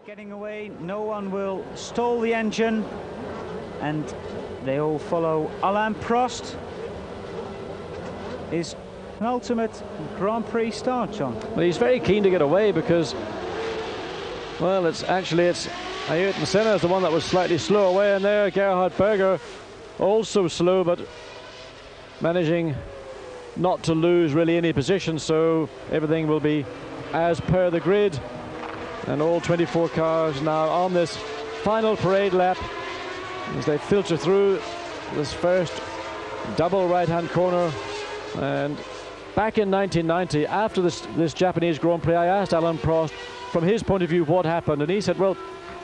Getting away, no one will stall the engine, and they all follow Alain Prost. His penultimate Grand Prix start, John. Well, he's very keen to get away because, well, it's Ayrton Senna is the one that was slightly slow away, and there Gerhard Berger also slow, but managing not to lose really any position, so everything will be as per the grid. And all 24 cars now on this final parade lap as they filter through this first double right-hand corner. And back in 1990, after this Japanese Grand Prix, I asked Alain Prost from his point of view what happened, and he said, well,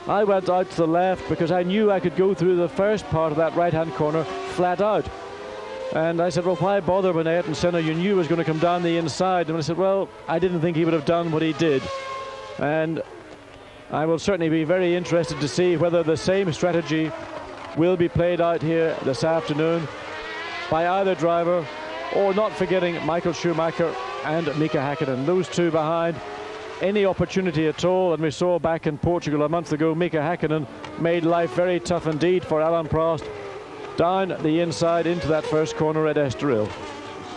I went out to the left because I knew I could go through the first part of that right-hand corner flat out. And I said, well, why bother when Ayrton Senna you knew was going to come down the inside? And I said, well, I didn't think he would have done what he did. And I will certainly be very interested to see whether the same strategy will be played out here this afternoon by either driver, or not forgetting Michael Schumacher and Mika Häkkinen. Those two behind any opportunity at all. And we saw back in Portugal a month ago, Mika Häkkinen made life very tough indeed for Alain Prost down the inside into that first corner at Estoril.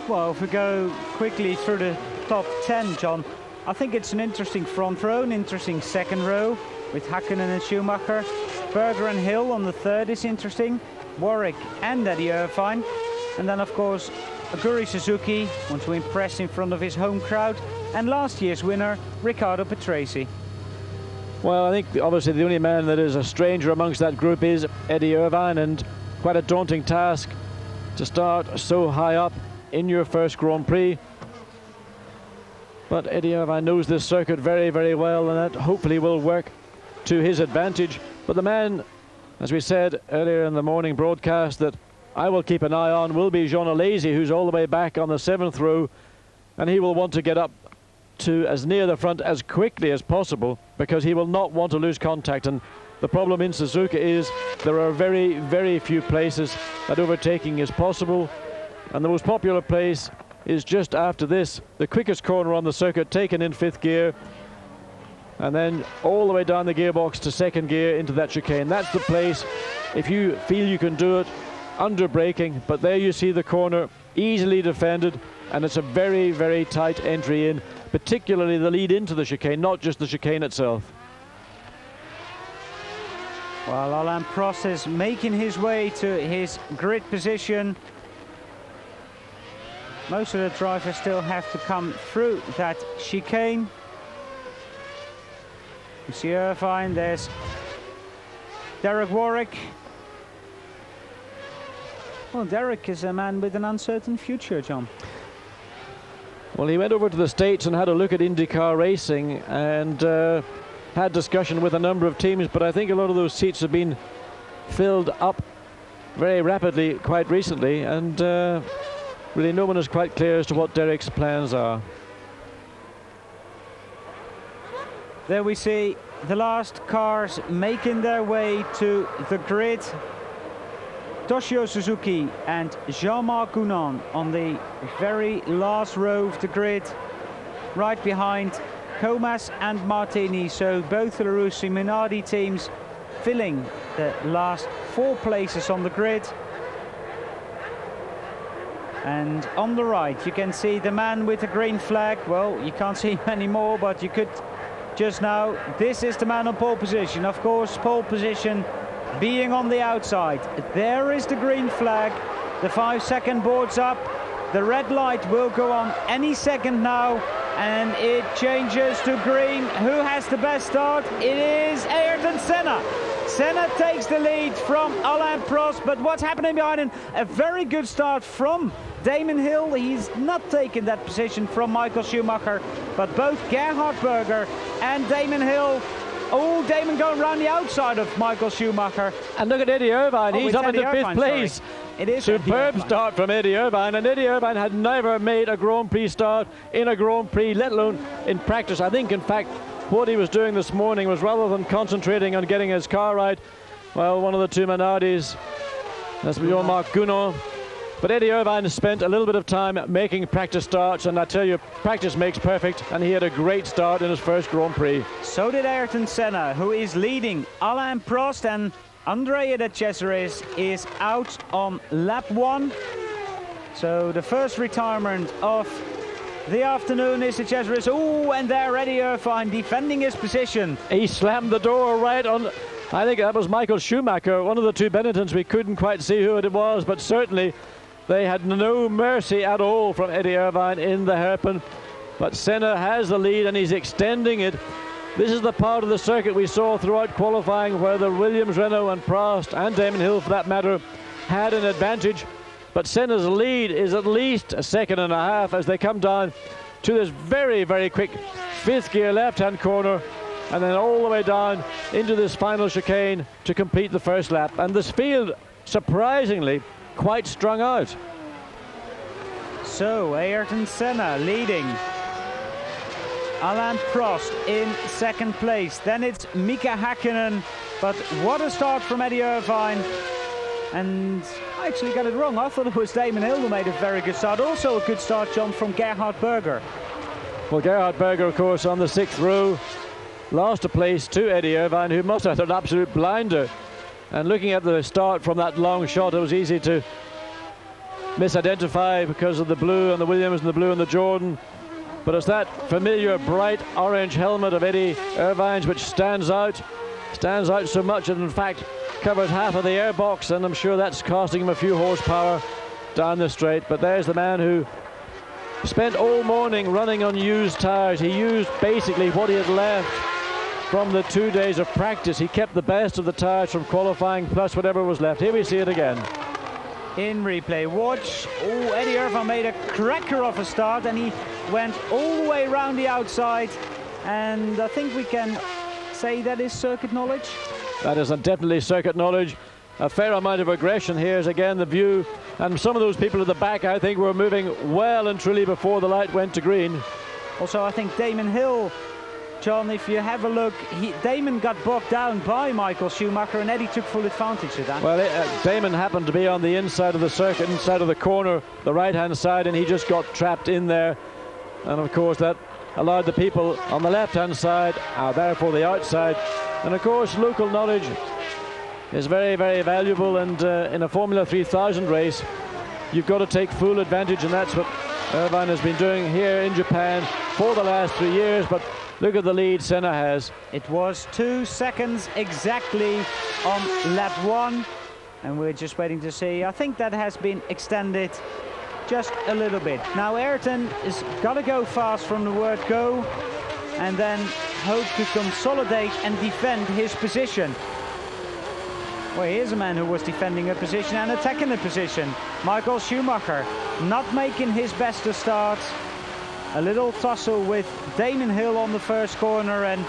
Well, if we go quickly through the top 10, John, I think it's an interesting front row, an interesting second row with Häkkinen and Schumacher. Berger and Hill on the third is interesting. Warwick and Eddie Irvine. And then, of course, Aguri Suzuki wants to impress in front of his home crowd. And last year's winner, Riccardo Patrese. Well, I think obviously the only man that is a stranger amongst that group is Eddie Irvine, and quite a daunting task to start so high up in your first Grand Prix. But Eddie Irvine knows this circuit very, very well, and that hopefully will work to his advantage. But the man, as we said earlier in the morning broadcast, that I will keep an eye on will be Jean Alesi, who's all the way back on the 7th row, and he will want to get up to as near the front as quickly as possible because he will not want to lose contact. And the problem in Suzuka is there are very, very few places that overtaking is possible, and the most popular place is just after this, the quickest corner on the circuit, taken in 5th gear, and then all the way down the gearbox to 2nd gear into that chicane. That's the place if you feel you can do it under braking, but there you see the corner easily defended, and it's a very, very tight entry in, particularly the lead into the chicane, not just the chicane itself. Well, Alain Prost is making his way to his grid position. Most of the drivers still have to come through that chicane. You see Irvine, there's Derek Warwick. Well, Derek is a man with an uncertain future, John. Well, he went over to the States and had a look at IndyCar racing and had discussion with a number of teams, but I think a lot of those seats have been filled up very rapidly quite recently, and really no one is quite clear as to what Derek's plans are. There we see the last cars making their way to the grid. Toshio Suzuki and Jean-Marc Gounon on the very last row of the grid, right behind Comas and Martini. So both the Larussi Minardi teams filling the last 4 places on the grid. And on the right you can see the man with the green flag. Well, you can't see him anymore, but you could just now. This is the man on pole position. Of course, pole position being on the outside. There is the green flag. The 5-second board's up. The red light will go on any second now, and it changes to green. Who has the best start? It is Ayrton Senna. Senna takes the lead from Alain Prost, but what's happening behind him? A very good start from Damon Hill. He's not taken that position from Michael Schumacher, but both Gerhard Berger and Damon Hill. Oh, Damon going around the outside of Michael Schumacher. And look at Eddie Irvine. He's up in the 5th place. Sorry. It is superb start from Eddie Irvine, and Eddie Irvine had never made a Grand Prix start in a Grand Prix, let alone in practice. I think, in fact, what he was doing this morning was, rather than concentrating on getting his car right, well, one of the two Minardis, that's Jean-Marc Gounon, But Eddie Irvine spent a little bit of time making practice starts, and I tell you, practice makes perfect, and he had a great start in his first Grand Prix. So did Ayrton Senna, who is leading. Alain Prost and Andrea de Cesaris is out on lap 1. So the first retirement of the afternoon is de Cesaris. Oh, and there Eddie Irvine defending his position. He slammed the door right on. I think that was Michael Schumacher, one of the two Benettons. We couldn't quite see who it was, but certainly they had no mercy at all from Eddie Irvine in the hairpin. But Senna has the lead and he's extending it. This is the part of the circuit we saw throughout qualifying where the Williams, Renault and Prost and Damon Hill for that matter had an advantage. But Senna's lead is at least a second and a half as they come down to this very, very quick fifth gear left-hand corner, and then all the way down into this final chicane to complete the first lap. And this field, surprisingly, quite strung out. So Ayrton Senna leading. Alain Prost in second place. Then it's Mika Häkkinen. But what a start from Eddie Irvine. And I actually got it wrong. I thought it was Damon Hill who made a very good start. Also a good start, John, from Gerhard Berger. Well, Gerhard Berger, of course, on the 6th row, lost a place to Eddie Irvine, who must have had an absolute blinder. And looking at the start from that long shot, it was easy to misidentify because of the blue and the Williams and the blue and the Jordan. But it's that familiar bright orange helmet of Eddie Irvine's which stands out so much that in fact covers half of the airbox, and I'm sure that's costing him a few horsepower down the straight. But there's the man who spent all morning running on used tires. He used basically what he had left from the 2 days of practice. He kept the best of the tires from qualifying plus whatever was left. Here we see it again. In replay, watch. Oh, Eddie Irvine made a cracker of a start and he went all the way around the outside. And I think we can say that is circuit knowledge. That is definitely circuit knowledge. A fair amount of aggression. Here's again the view. And some of those people at the back, I think, were moving well and truly before the light went to green. Also, I think Damon Hill, John, if you have a look, Damon got bogged down by Michael Schumacher and Eddie took full advantage of that. Well, Damon happened to be on the inside of the circuit, inside of the corner, the right-hand side, and he just got trapped in there. And of course, that allowed the people on the left-hand side, therefore the outside. And of course, local knowledge is very, very valuable, and in a Formula 3000 race, you've got to take full advantage, and that's what Irvine has been doing here in Japan for the last 3 years. But look at the lead Senna has. It was 2 seconds exactly on lap 1, and we're just waiting to see. I think that has been extended just a little bit. Now Ayrton is got to go fast from the word go, and then hope to consolidate and defend his position. Well, here's a man who was defending a position and attacking a position. Michael Schumacher not making his best of start. A little tussle with Damon Hill on the first corner, and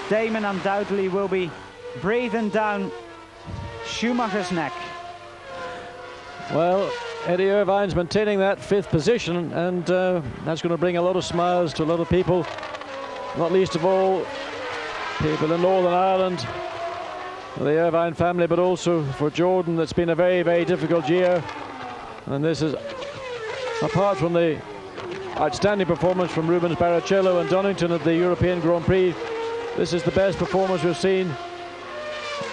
Damon undoubtedly will be breathing down Schumacher's neck. Well, Eddie Irvine's maintaining that 5th position, and that's going to bring a lot of smiles to a lot of people, not least of all people in Northern Ireland, the Irvine family, but also for Jordan. It's been a very, very difficult year, and this is, apart from the outstanding performance from Rubens Barrichello and Donington at the European Grand Prix, this is the best performance we've seen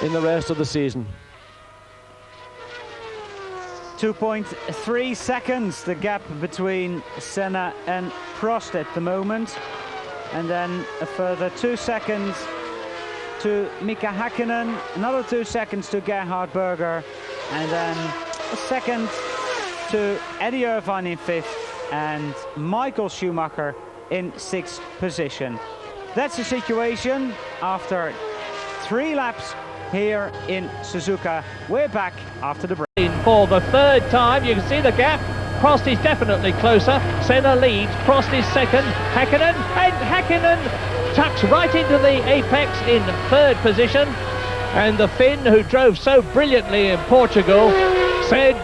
in the rest of the season. 2.3 seconds the gap between Senna and Prost at the moment, and then a further 2 seconds to Mika Häkkinen, another 2 seconds to Gerhard Berger, and then a second to Eddie Irvine in 5th and Michael Schumacher in 6th position. That's the situation after 3 laps here in Suzuka. We're back after the break. For the 3rd time, you can see the gap. Prost is definitely closer. Senna leads. Prost is second. Häkkinen, and Häkkinen tucks right into the apex in 3rd position. And the Finn, who drove so brilliantly in Portugal, said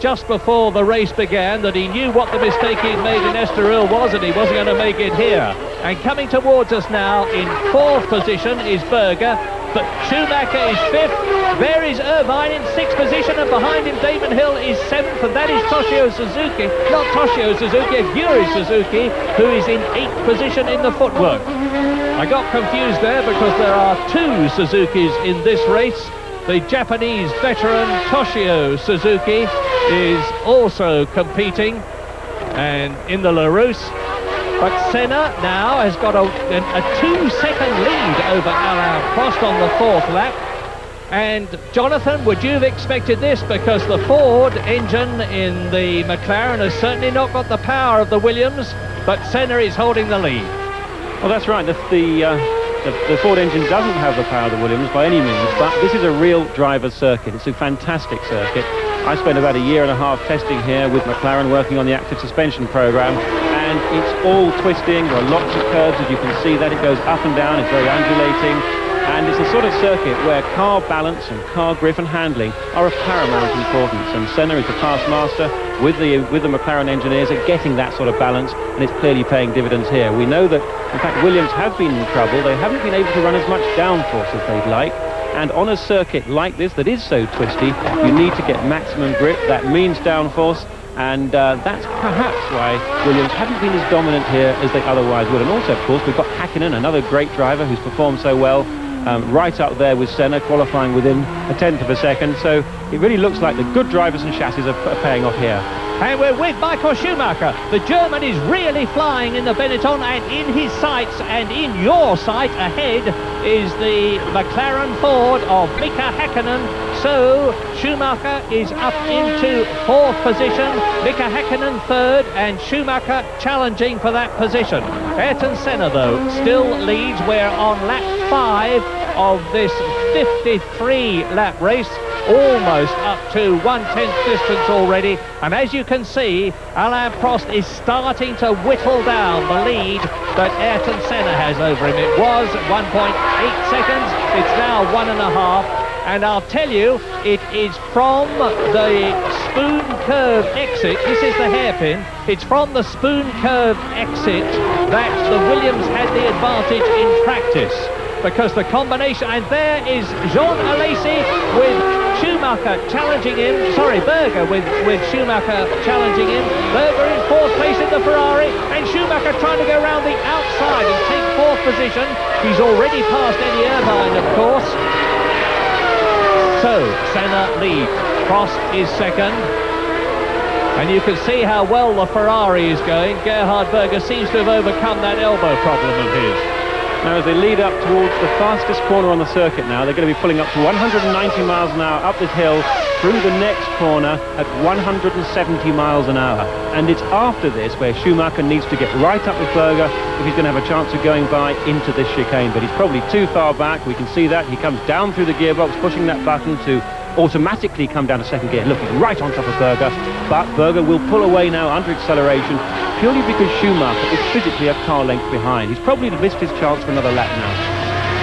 just before the race began that he knew what the mistake he'd made in Estoril was, and he wasn't going to make it here. And coming towards us now in 4th position is Berger. but Schumacher is 5th. There is Irvine in 6th position, and behind him Damon Hill is 7th, and that is Toshio Suzuki, not Toshio Suzuki, Yuri Suzuki, who is in 8th position in the footwork. I got confused there because there are 2 Suzukis in this race. The Japanese veteran Toshio Suzuki is also competing and in the Larousse. But Senna now has got a 2-second lead over Alain Prost on the 4th lap. And Jonathan, would you have expected this? Because the Ford engine in the McLaren has certainly not got the power of the Williams, but Senna is holding the lead. Well, that's right. The Ford engine doesn't have the power of the Williams by any means, but this is a real driver's circuit. It's a fantastic circuit. I spent about a year and a half testing here with McLaren, working on the active suspension program, and it's all twisting. There are lots of curves, as you can see that. It goes up and down, it's very undulating, and it's the sort of circuit where car balance and car grip and handling are of paramount importance, and Senna is the past master with the McLaren engineers at getting that sort of balance, and it's clearly paying dividends here. We know that, in fact, Williams have been in trouble. They haven't been able to run as much downforce as they'd like, and on a circuit like this that is so twisty, you need to get maximum grip. That means downforce, and that's perhaps why Williams haven't been as dominant here as they otherwise would. And also, of course, we've got Häkkinen, another great driver who's performed so well, right up there with Senna, qualifying within a 1/10 of a second. So it really looks like the good drivers and chassis are paying off here. And we're with Michael Schumacher. The German is really flying in the Benetton, and in his sights and in your sight ahead is the McLaren Ford of Mika Häkkinen. So Schumacher is up into 4th position, Mika Häkkinen 3rd, and Schumacher challenging for that position. Ayrton Senna, though, still leads. We're on lap 5 of this 53-lap race, almost up to 1/10 distance already, and as you can see, Alain Prost is starting to whittle down the lead that Ayrton Senna has over him. It was 1.8 seconds, it's now 1.5, and I'll tell you, it is from the Spoon Curve exit, this is the hairpin, it's from the Spoon Curve exit that the Williams had the advantage in practice, because the combination, and there is Jean Alesi with Schumacher challenging him, Berger with Schumacher challenging him. Berger in 4th place in the Ferrari, and Schumacher trying to go around the outside and take 4th position. He's already passed Eddie Irvine, of course. So Senna leads, Prost is 2nd, and you can see how well the Ferrari is going. Gerhard Berger seems to have overcome that elbow problem of his. Now, as they lead up towards the fastest corner on the circuit now, they're going to be pulling up to 190 miles an hour up this hill, through the next corner at 170 miles an hour. And it's after this where Schumacher needs to get right up with Berger if he's going to have a chance of going by into this chicane. But he's probably too far back. We can see that. He comes down through the gearbox, pushing that button to automatically come down to 2nd gear, looking right on top of Berger. But Berger will pull away now under acceleration, purely because Schumacher is physically a car length behind. He's probably missed his chance for another lap now.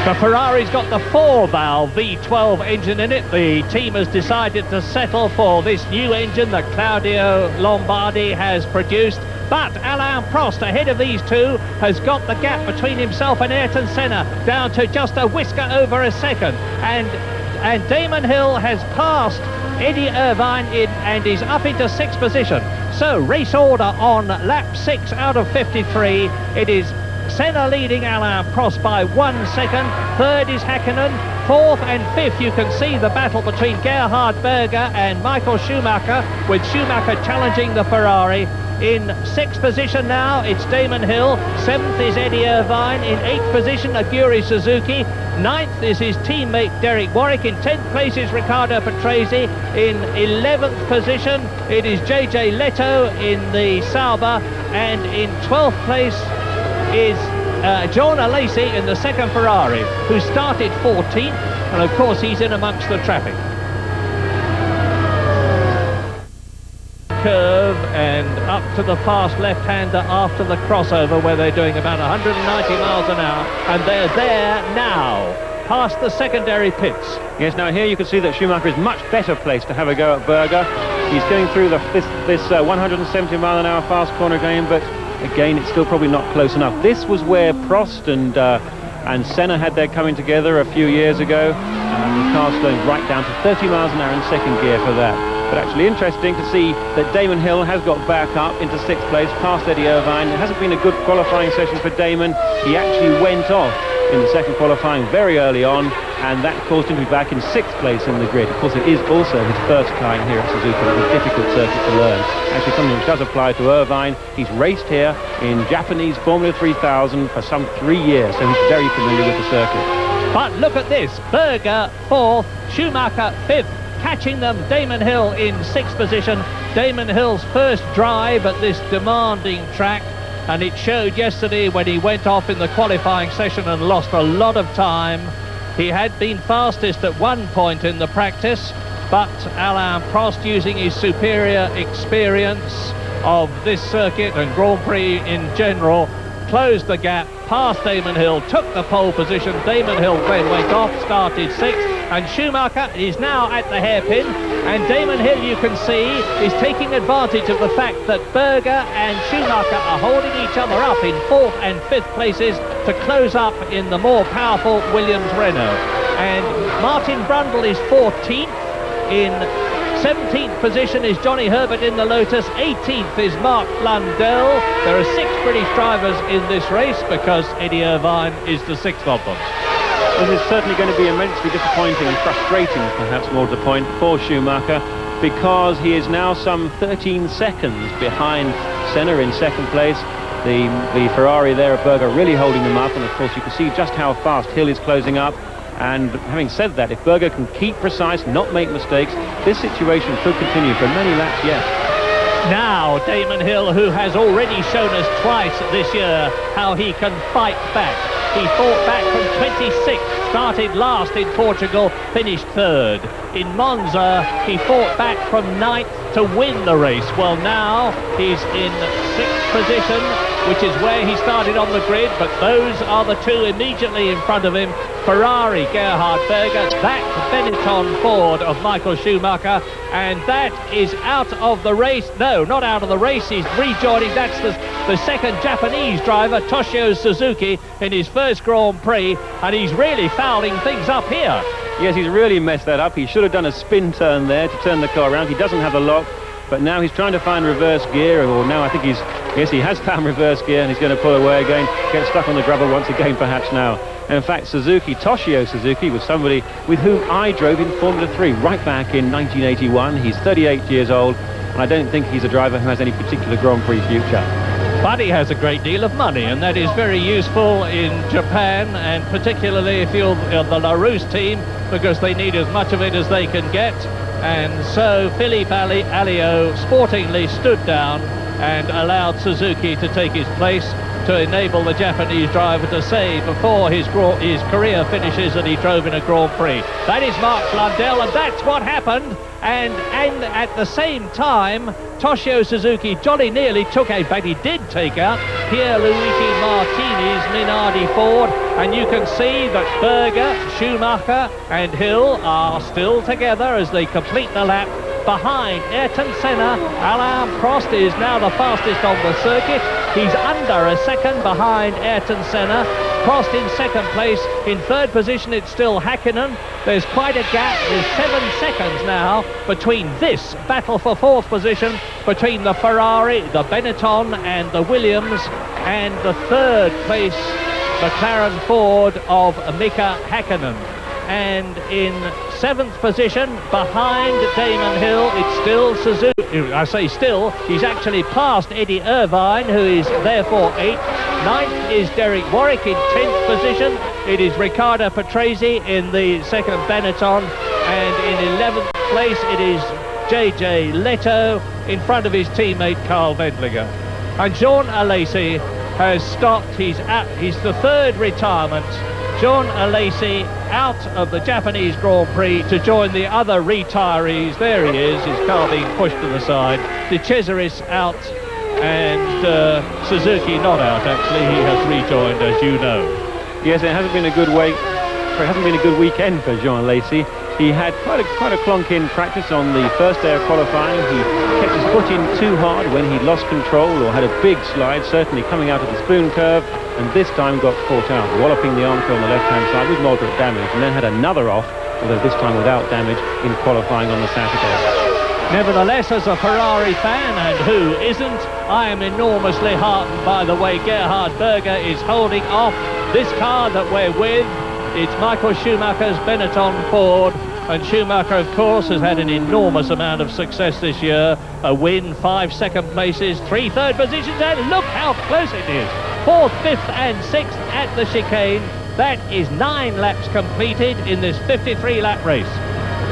The Ferrari's got the 4-valve V12 engine in it. The team has decided to settle for this new engine that Claudio Lombardi has produced. But Alain Prost, ahead of these two, has got the gap between himself and Ayrton Senna down to just a whisker over a second. And Damon Hill has passed Eddie Irvine and is up into 6th position. So race order on lap 6 out of 53. It is Senna leading Alain Prost by 1 second. 3rd is Häkkinen. 4th and 5th, you can see the battle between Gerhard Berger and Michael Schumacher, with Schumacher challenging the Ferrari. In 6th position now, it's Damon Hill. 7th is Eddie Irvine. In 8th position, Aguri Suzuki. 9th is his teammate Derek Warwick. In 10th place is Riccardo Patrese. In 11th position, it is JJ Leto in the Sauber. And in 12th place is John Alesi in the 2nd Ferrari, who started 14th, and of course he's in amongst the traffic. Curve and up to the fast left-hander after the crossover, where they're doing about 190 miles an hour, and they're there now, past the secondary pits. Yes, now here you can see that Schumacher is much better placed to have a go at Berger. He's going through this 170 mile an hour fast corner game, but again, it's still probably not close enough. This was where Prost and and Senna had their coming together a few years ago. The car's slowing right down to 30 miles an hour in second gear for that. But actually interesting to see that Damon Hill has got back up into 6th place, past Eddie Irvine. It hasn't been a good qualifying session for Damon. He actually went off in the second qualifying very early on, and that caused him to be back in 6th place in the grid. Of course, it is also his first time here at Suzuka. It's a difficult circuit to learn. Actually, something which does apply to Irvine. He's raced here in Japanese Formula 3000 for some 3 years, so he's very familiar with the circuit. But look at this, Berger 4th, Schumacher 5th, catching them. Damon Hill in 6th position. Damon Hill's first drive at this demanding track, and it showed yesterday when he went off in the qualifying session and lost a lot of time. He had been fastest at one point in the practice, but Alain Prost, using his superior experience of this circuit and Grand Prix in general, closed the gap, passed Damon Hill, took the pole position. Damon Hill then went off, started 6th, and Schumacher is now at the hairpin. And Damon Hill, you can see, is taking advantage of the fact that Berger and Schumacher are holding each other up in 4th and 5th places to close up in the more powerful Williams Renault. And Martin Brundle is 14th. In 17th position is Johnny Herbert in the Lotus. 18th is Mark Blundell. There are 6 British drivers in this race because Eddie Irvine is the 6th of them. This is certainly going to be immensely disappointing and frustrating, perhaps more to the point, for Schumacher, because he is now some 13 seconds behind Senna in 2nd place. The Ferrari there of Berger really holding them up, and of course you can see just how fast Hill is closing up. And having said that, if Berger can keep precise, not make mistakes, this situation could continue for many laps yet. Now Damon Hill, who has already shown us twice this year how he can fight back. He fought back from 26th, started last in Portugal, finished 3rd. In Monza, he fought back from 9th to win the race. Well, now he's in 6th position, which is where he started on the grid, but those are the 2 immediately in front of him. Ferrari, Gerhard Berger, that Benetton Ford of Michael Schumacher, and that is out of the race. No, not out of the race, he's rejoining. That's the second Japanese driver, Toshio Suzuki, in his first Grand Prix, and he's really fouling things up here. Yes, he's really messed that up. He should have done a spin turn there to turn the car around. He doesn't have the lock, but now he's trying to find reverse gear, or now I think he has found reverse gear, and he's going to pull away again, get stuck on the gravel once again perhaps now. And in fact, Toshio Suzuki, was somebody with whom I drove in Formula 3 right back in 1981. He's 38 years old, and I don't think he's a driver who has any particular Grand Prix future. But he has a great deal of money, and that is very useful in Japan, and particularly if you're the LaRousse team, because they need as much of it as they can get. And so Philippe Alliot sportingly stood down and allowed Suzuki to take his place to enable the Japanese driver to say before his career finishes that he drove in a Grand Prix. That is Mark Blundell, and that's what happened. And at the same time, Toshio Suzuki jolly nearly took out, but he did take out Pierluigi Martini's Minardi Ford, and you can see that Berger, Schumacher and Hill are still together as they complete the lap. Behind Ayrton Senna, Alain Prost is now the fastest on the circuit. He's under a second behind Ayrton Senna. Prost in 2nd place. In 3rd position, it's still Häkkinen. There's quite a gap. There's 7 seconds now between this battle for 4th position, between the Ferrari, the Benetton and the Williams, and the 3rd place McLaren Ford of Mika Häkkinen. And in 7th position, behind Damon Hill, it's still Suzuki. I say still, he's actually passed Eddie Irvine, who is therefore 8th. 9th is Derek Warwick in 10th position. It is Riccardo Patrese in the 2nd Benetton. And in 11th place, it is JJ Leto in front of his teammate Carl Wendlinger. And Jean Alesi has stopped. He's the 3rd retirement. Jean Alesi out of the Japanese Grand Prix to join the other retirees. There he is, his car being pushed to the side. De Cesaris out, and Suzuki not out, actually. He has rejoined, as you know. Yes, it hasn't been a good weekend for Jean Alesi. He had quite a clonk in practice on the first day of qualifying. He kept his foot in too hard when he lost control or had a big slide, certainly coming out of the spoon curve, and this time got caught out, walloping the Encore on the left-hand side with moderate damage, and then had another off, although this time without damage, in qualifying on the Saturday. Nevertheless, as a Ferrari fan, and who isn't, I am enormously heartened by the way Gerhard Berger is holding off this car that we're with. It's Michael Schumacher's Benetton Ford, and Schumacher, of course, has had an enormous amount of success this year. A win, 5 second places, 3 third positions, and look how close it is. 4th, 5th and 6th at the chicane. That is 9 laps completed in this 53-lap race.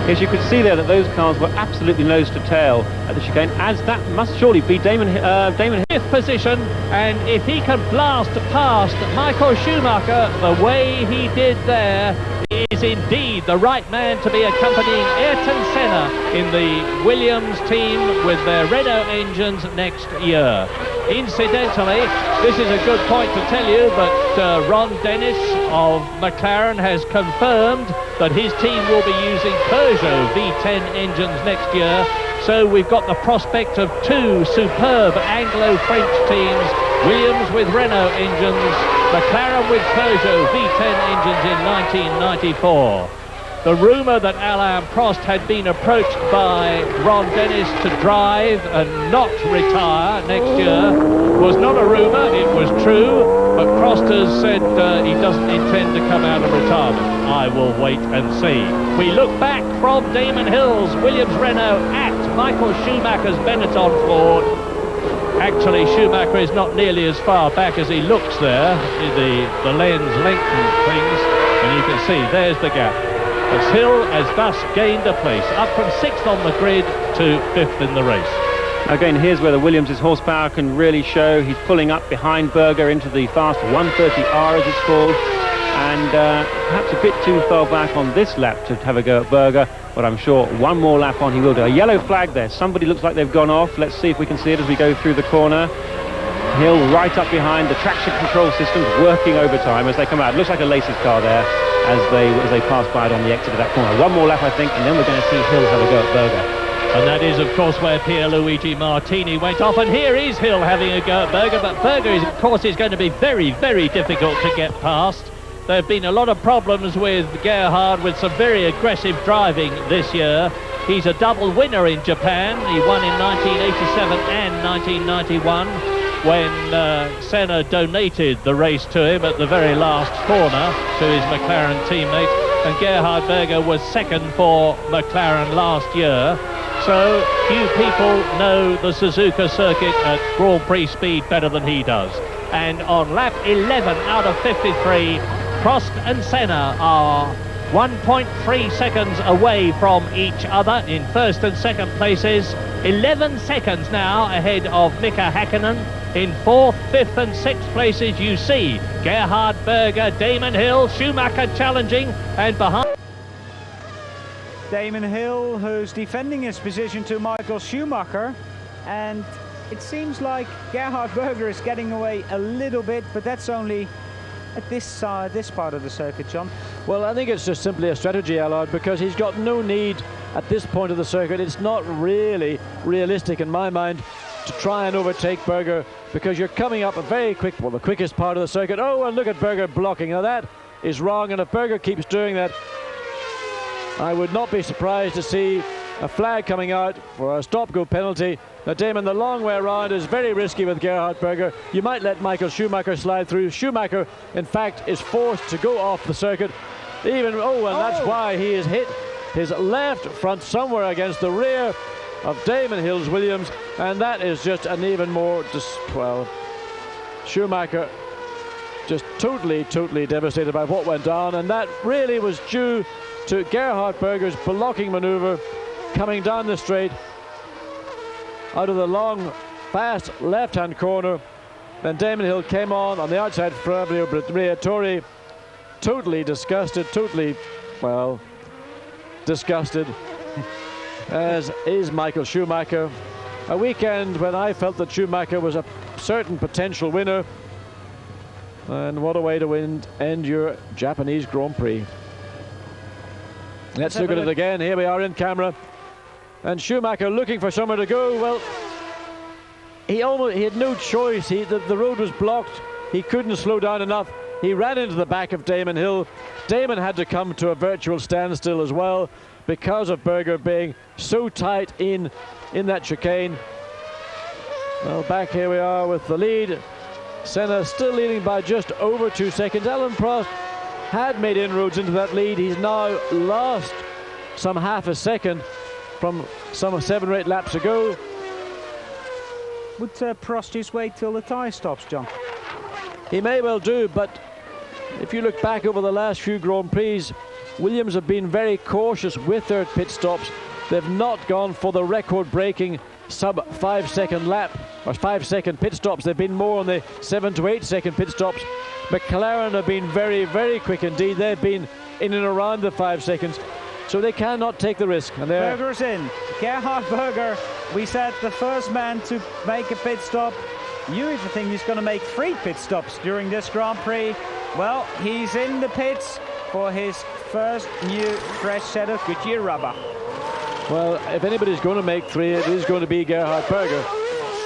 Yes, you could see there that those cars were absolutely nose to tail at the chicane, as that must surely be Damon Hill. 5th position, and if he can blast past Michael Schumacher the way he did there, he is indeed the right man to be accompanying Ayrton Senna in the Williams team with their Renault engines next year. Incidentally, this is a good point to tell you, but Ron Dennis of McLaren has confirmed that his team will be using Peugeot V10 engines next year. So we've got the prospect of 2 superb Anglo-French teams, Williams with Renault engines, McLaren with Peugeot V10 engines in 1994. The rumour that Alain Prost had been approached by Ron Dennis to drive and not retire next year was not a rumour, it was true, but Prost has said he doesn't intend to come out of retirement. I will wait and see. We look back from Damon Hill's Williams Renault at Michael Schumacher's Benetton Ford. Actually, Schumacher is not nearly as far back as he looks there. The lens lengthens things, and you can see there's the gap. As Hill has thus gained a place, up from 6th on the grid to 5th in the race. Again, here's where the Williams' horsepower can really show. He's pulling up behind Berger into the fast 130R, as it's called, and perhaps a bit too far back on this lap to have a go at Berger, but I'm sure one more lap on he will do. A yellow flag there. Somebody looks like they've gone off. Let's see if we can see it as we go through the corner. Hill right up behind. The traction control system's working overtime as they come out. It looks like a Laces car there as they pass by it on the exit of that corner. One more lap, I think, and then we're going to see Hill have a go at Berger. And that is, of course, where Pierluigi Martini went off. And here is Hill having a go at Berger. But Berger, of course, is going to be very, very difficult to get past. There have been a lot of problems with Gerhard with some very aggressive driving this year. He's a double winner in Japan. He won in 1987 and 1991 when Senna donated the race to him at the very last corner to his McLaren teammate. And Gerhard Berger was second for McLaren last year. So few people know the Suzuka circuit at Grand Prix speed better than he does. And on lap 11 out of 53, Prost and Senna are 1.3 seconds away from each other in first and second places. 11 seconds now ahead of Mika Häkkinen. In 4th, 5th and 6th places you see Gerhard Berger, Damon Hill, Schumacher challenging, and behind Damon Hill, who's defending his position to Michael Schumacher, and it seems like Gerhard Berger is getting away a little bit, but that's only at this part of the circuit, John. Well, I think it's just simply a strategy, Allard, because he's got no need at this point of the circuit. It's not really realistic in my mind to try and overtake Berger, because you're coming up a very quick, well, the quickest part of the circuit. Oh, and look at Berger blocking. Now that is wrong, and if Berger keeps doing that, I would not be surprised to see a flag coming out for a stop-go penalty. Now, Damon, the long way around is very risky with Gerhard Berger. You might let Michael Schumacher slide through. Schumacher, in fact, is forced to go off the circuit. That's why he has hit his left front somewhere against the rear of Damon Hill's Williams, and that is just an even more, Schumacher just totally devastated by what went on, and that really was due to Gerhard Berger's blocking maneuver coming down the straight out of the long, fast left-hand corner. Then Damon Hill came on the outside. Fabio Briatore, totally disgusted, as is Michael Schumacher. A weekend when I felt that Schumacher was a certain potential winner. And what a way to end your Japanese Grand Prix. Let's look at it again. Here we are in camera. And Schumacher looking for somewhere to go. Well, he had no choice. The road was blocked. He couldn't slow down enough. He ran into the back of Damon Hill. Damon had to come to a virtual standstill as well because of Berger being so tight in that chicane. Well, back here we are with the lead. Senna still leading by just over 2 seconds. Alain Prost had made inroads into that lead. He's now lost some half a second from some 7 or 8 laps ago. Would Prost just wait till the tyre stops, John? He may well do, but if you look back over the last few Grand Prix, Williams have been very cautious with their pit stops. They've not gone for the record-breaking sub 5 second lap or 5 second pit stops. They've been more on the 7 to 8 second pit stops. McLaren have been very, very quick indeed. They've been in and around the 5 seconds, so they cannot take the risk. And Berger's in. Gerhard Berger, we said the first man to make a pit stop. You even think he's going to make 3 pit stops during this Grand Prix. Well, he's in the pits for his first new fresh set of Goodyear rubber. Well, if anybody's going to make 3, it is going to be Gerhard Berger.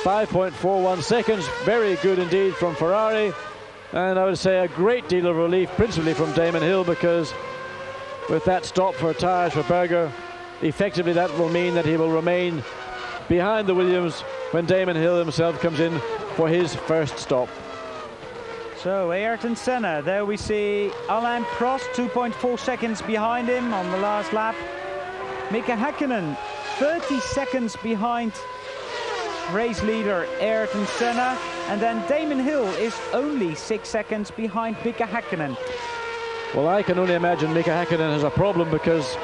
5.41 seconds, very good indeed from Ferrari. And I would say a great deal of relief, principally from Damon Hill, because with that stop for tyres for Berger, effectively that will mean that he will remain behind the Williams when Damon Hill himself comes in for his first stop. So Ayrton Senna, there we see Alain Prost 2.4 seconds behind him on the last lap. Mika Häkkinen 30 seconds behind race leader Ayrton Senna, and then Damon Hill is only 6 seconds behind Mika Häkkinen. Well, I can only imagine Mika Häkkinen has a problem, because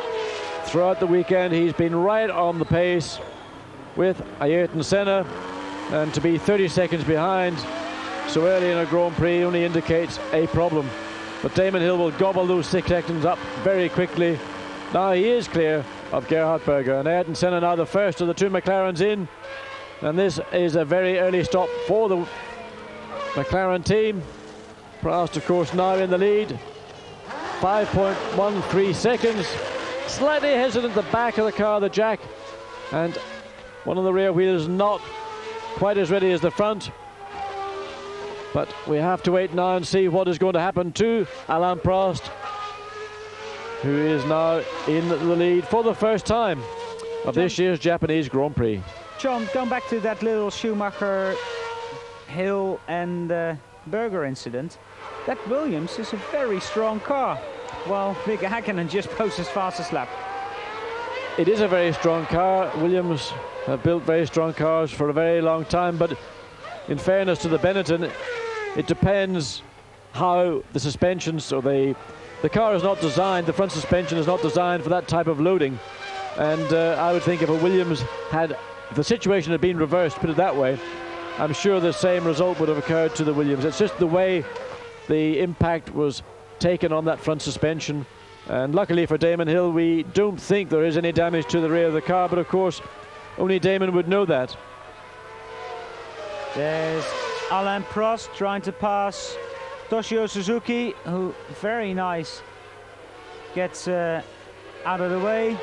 throughout the weekend he's been right on the pace with Ayrton Senna, and to be 30 seconds behind so early in a Grand Prix only indicates a problem. But Damon Hill will gobble those 6 seconds up very quickly. Now he is clear of Gerhard Berger, and Ayrton Senna now the first of the 2 McLarens in, and this is a very early stop for the McLaren team. Prost, of course, now in the lead, 5.13 seconds. Slightly hesitant at the back of the car, the jack, and one of the rear wheels not quite as ready as the front. But we have to wait now and see what is going to happen to Alain Prost, who is now in the lead for the first time of this year's Japanese Grand Prix. John, going back to that little Schumacher, Hill and Berger incident, that Williams is a very strong car, while Mika Häkkinen just posts his fastest lap. It is a very strong car. Williams have built very strong cars for a very long time, but in fairness to the Benetton, it depends how the suspensions, or the car is not designed, the front suspension is not designed for that type of loading. And I would think if a Williams had, if the situation had been reversed, put it that way, I'm sure the same result would have occurred to the Williams. It's just the way the impact was taken on that front suspension. And luckily for Damon Hill, we don't think there is any damage to the rear of the car, but of course, only Damon would know that. There's Alain Prost trying to pass Toshio Suzuki, who very nice gets out of the way.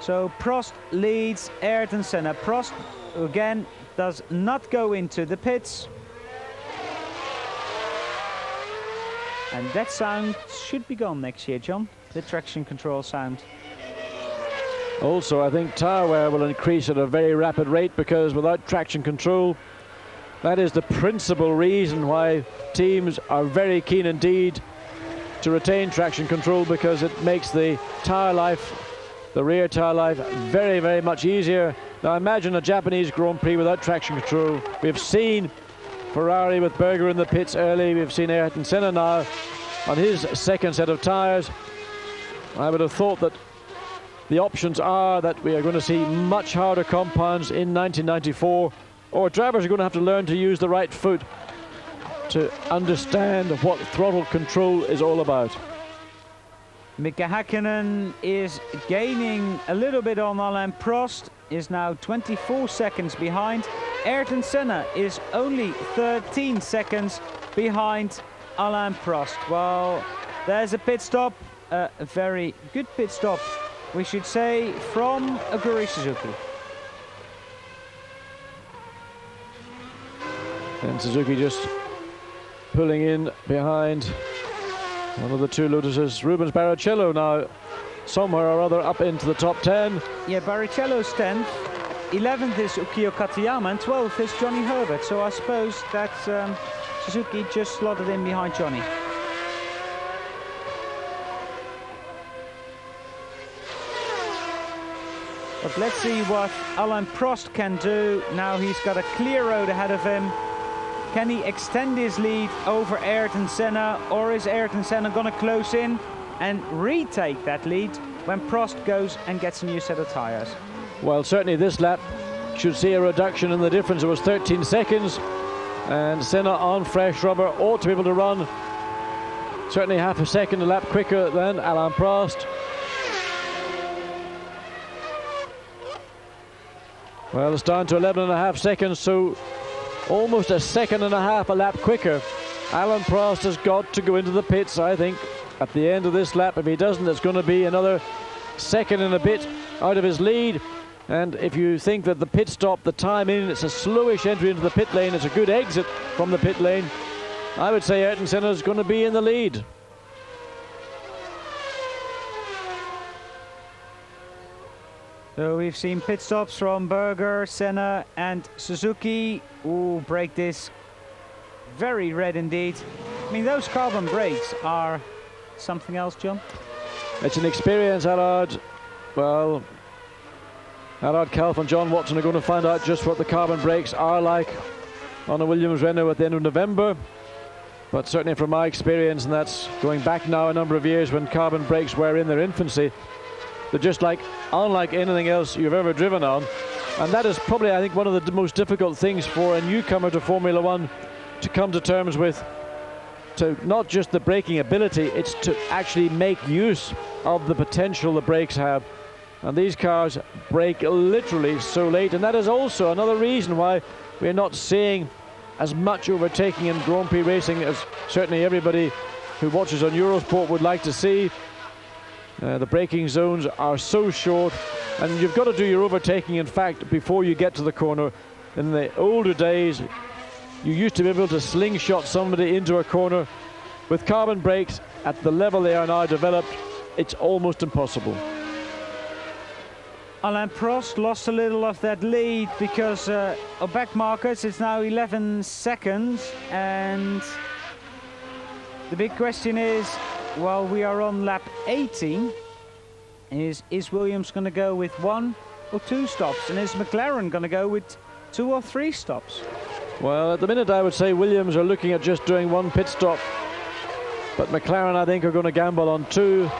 So Prost leads Ayrton Senna. Prost again does not go into the pits. And that sound should be gone next year, John, the traction control sound. Also, I think tyre wear will increase at a very rapid rate, because without traction control, that is the principal reason why teams are very keen indeed to retain traction control, because it makes the tyre life, the rear tyre life, very, very much easier. Now imagine a Japanese Grand Prix without traction control. We've seen Ferrari with Berger in the pits early. We've seen Ayrton Senna now on his second set of tyres. I would have thought that the options are that we are going to see much harder compounds in 1994, or drivers are going to have to learn to use the right foot to understand what throttle control is all about. Mika Häkkinen is gaining a little bit on Alain Prost, is now 24 seconds behind. Ayrton Senna is only 13 seconds behind Alain Prost? Well, there's a pit stop, a very good pit stop, we should say, from Aguri Suzuki. And Suzuki just pulling in behind one of the two Lotuses. Rubens Barrichello now somewhere or other up into the top 10. Yeah, Barrichello's 10th. 11th is Ukio Katayama and 12th is Johnny Herbert. So I suppose that Suzuki just slotted in behind Johnny. But let's see what Alain Prost can do. Now he's got a clear road ahead of him. Can he extend his lead over Ayrton Senna, or is Ayrton Senna going to close in and retake that lead when Prost goes and gets a new set of tyres? Well, certainly this lap should see a reduction in the difference. It was 13 seconds, and Senna on fresh rubber ought to be able to run certainly half a second a lap quicker than Alain Prost. Well, it's down to 11.5 seconds, so almost a second and a half a lap quicker. Alain Prost has got to go into the pits, I think, at the end of this lap. If he doesn't, it's going to be another second and a bit out of his lead. And if you think that the pit stop, the time in, it's a slowish entry into the pit lane, it's a good exit from the pit lane, I would say Ayrton Senna is going to be in the lead. So we've seen pit stops from Berger, Senna and Suzuki. Ooh, brake disc. Very red indeed. I mean, those carbon brakes are something else, John. It's an experience, Allard. Well, Allard Kalf and John Watson are going to find out just what the carbon brakes are like on a Williams Renault at the end of November. But certainly from my experience, and that's going back now a number of years when carbon brakes were in their infancy, they're just unlike anything else you've ever driven on. And that is probably, I think, one of the most difficult things for a newcomer to Formula One to come to terms with. To not just the braking ability, it's to actually make use of the potential the brakes have. And these cars brake literally so late. And that is also another reason why we're not seeing as much overtaking in Grand Prix racing as certainly everybody who watches on Eurosport would like to see. The braking zones are so short, and you've got to do your overtaking, in fact, before you get to the corner. In the older days, you used to be able to slingshot somebody into a corner. With carbon brakes at the level they are now developed, it's almost impossible. Alain Prost lost a little of that lead because of back markers. It's now 11 seconds, and the big question is, well, we are on lap 18. Is Williams going to go with 1 or 2 stops? And is McLaren going to go with 2 or 3 stops? Well, at the minute, I would say Williams are looking at just doing 1 pit stop. But McLaren, I think, are going to gamble on 2.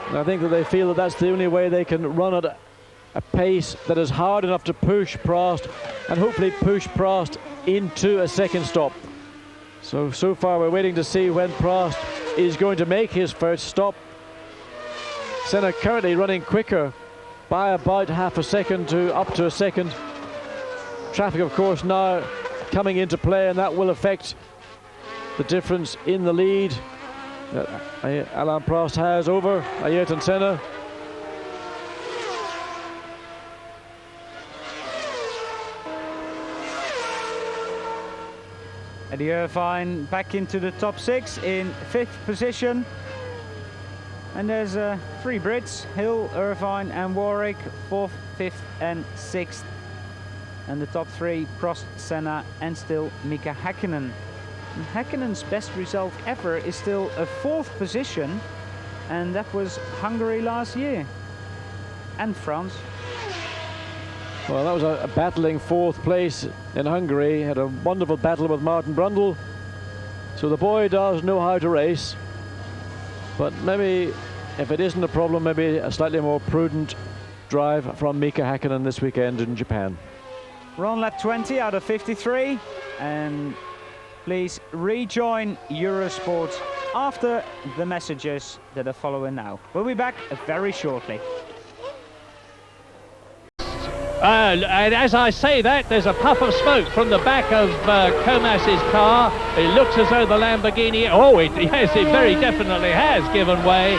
And I think that they feel that that's the only way they can run at a pace that is hard enough to push Prost and hopefully push Prost into a second stop. So far, we're waiting to see when Prost is going to make his first stop. Senna currently running quicker by about half a second to up to a second. Traffic, of course, now coming into play, and that will affect the difference in the lead that Alain Prost has over Ayrton Senna. Eddie Irvine back into the top 6 in 5th position. And there's 3 Brits, Hill, Irvine and Warwick, 4th, 5th and 6th. And the top 3, Prost, Senna and still Mika Häkkinen. And Häkkinen's best result ever is still a 4th position, and that was Hungary last year and France. Well, that was a battling 4th place in Hungary. Had a wonderful battle with Martin Brundle. So the boy does know how to race. But maybe, if it isn't a problem, maybe a slightly more prudent drive from Mika Häkkinen this weekend in Japan. We're on lap 20 out of 53. And please rejoin Eurosport after the messages that are following now. We'll be back very shortly. And as I say that, there's a puff of smoke from the back of Comas's car. It looks as though the Lamborghini, yes, it very definitely has given way,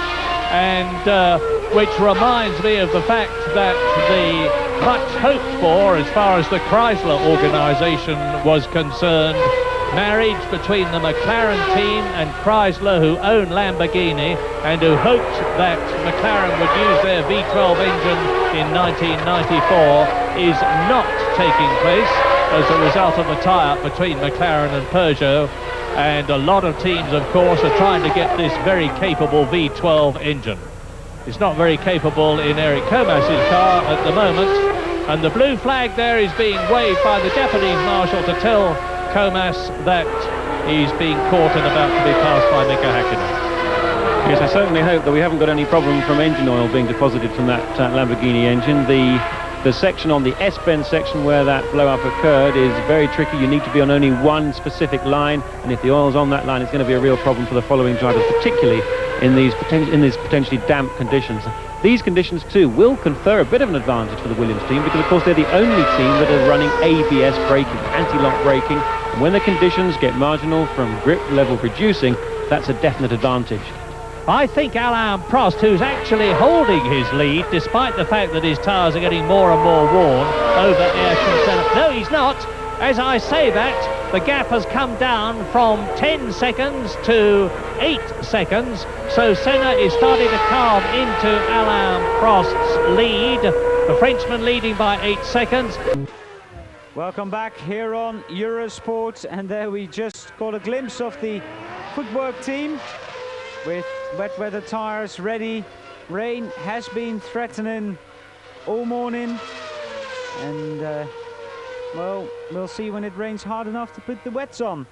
and which reminds me of the fact that the much hoped for, as far as the Chrysler organisation was concerned, marriage between the McLaren team and Chrysler, who own Lamborghini and who hoped that McLaren would use their V12 engine in 1994, is not taking place as a result of a tie-up between McLaren and Peugeot. And a lot of teams, of course, are trying to get this very capable V12 engine. It's not very capable in Eric Comas's car at the moment, and the blue flag there is being waved by the Japanese marshal to tell Comas that he's being caught and about to be passed by Mika Häkkinen. Yes, I certainly hope that we haven't got any problem from engine oil being deposited from that Lamborghini engine. The section on the S-bend section where that blow-up occurred is very tricky. You need to be on only one specific line, and if the oil's on that line, it's going to be a real problem for the following drivers, particularly in these potentially damp conditions. These conditions too will confer a bit of an advantage for the Williams team, because of course they're the only team that are running ABS braking, anti-lock braking, and when the conditions get marginal from grip level reducing, that's a definite advantage. I think Alain Prost, who's actually holding his lead, despite the fact that his tyres are getting more and more worn, over Ayrton Senna. No, he's not. As I say that, the gap has come down from 10 seconds to 8 seconds. So Senna is starting to carve into Alain Prost's lead. The Frenchman leading by 8 seconds. Welcome back here on Eurosport, and there we just got a glimpse of the footwork team with wet weather tyres ready. Rain has been threatening all morning, and well, we'll see when it rains hard enough to put the wets on.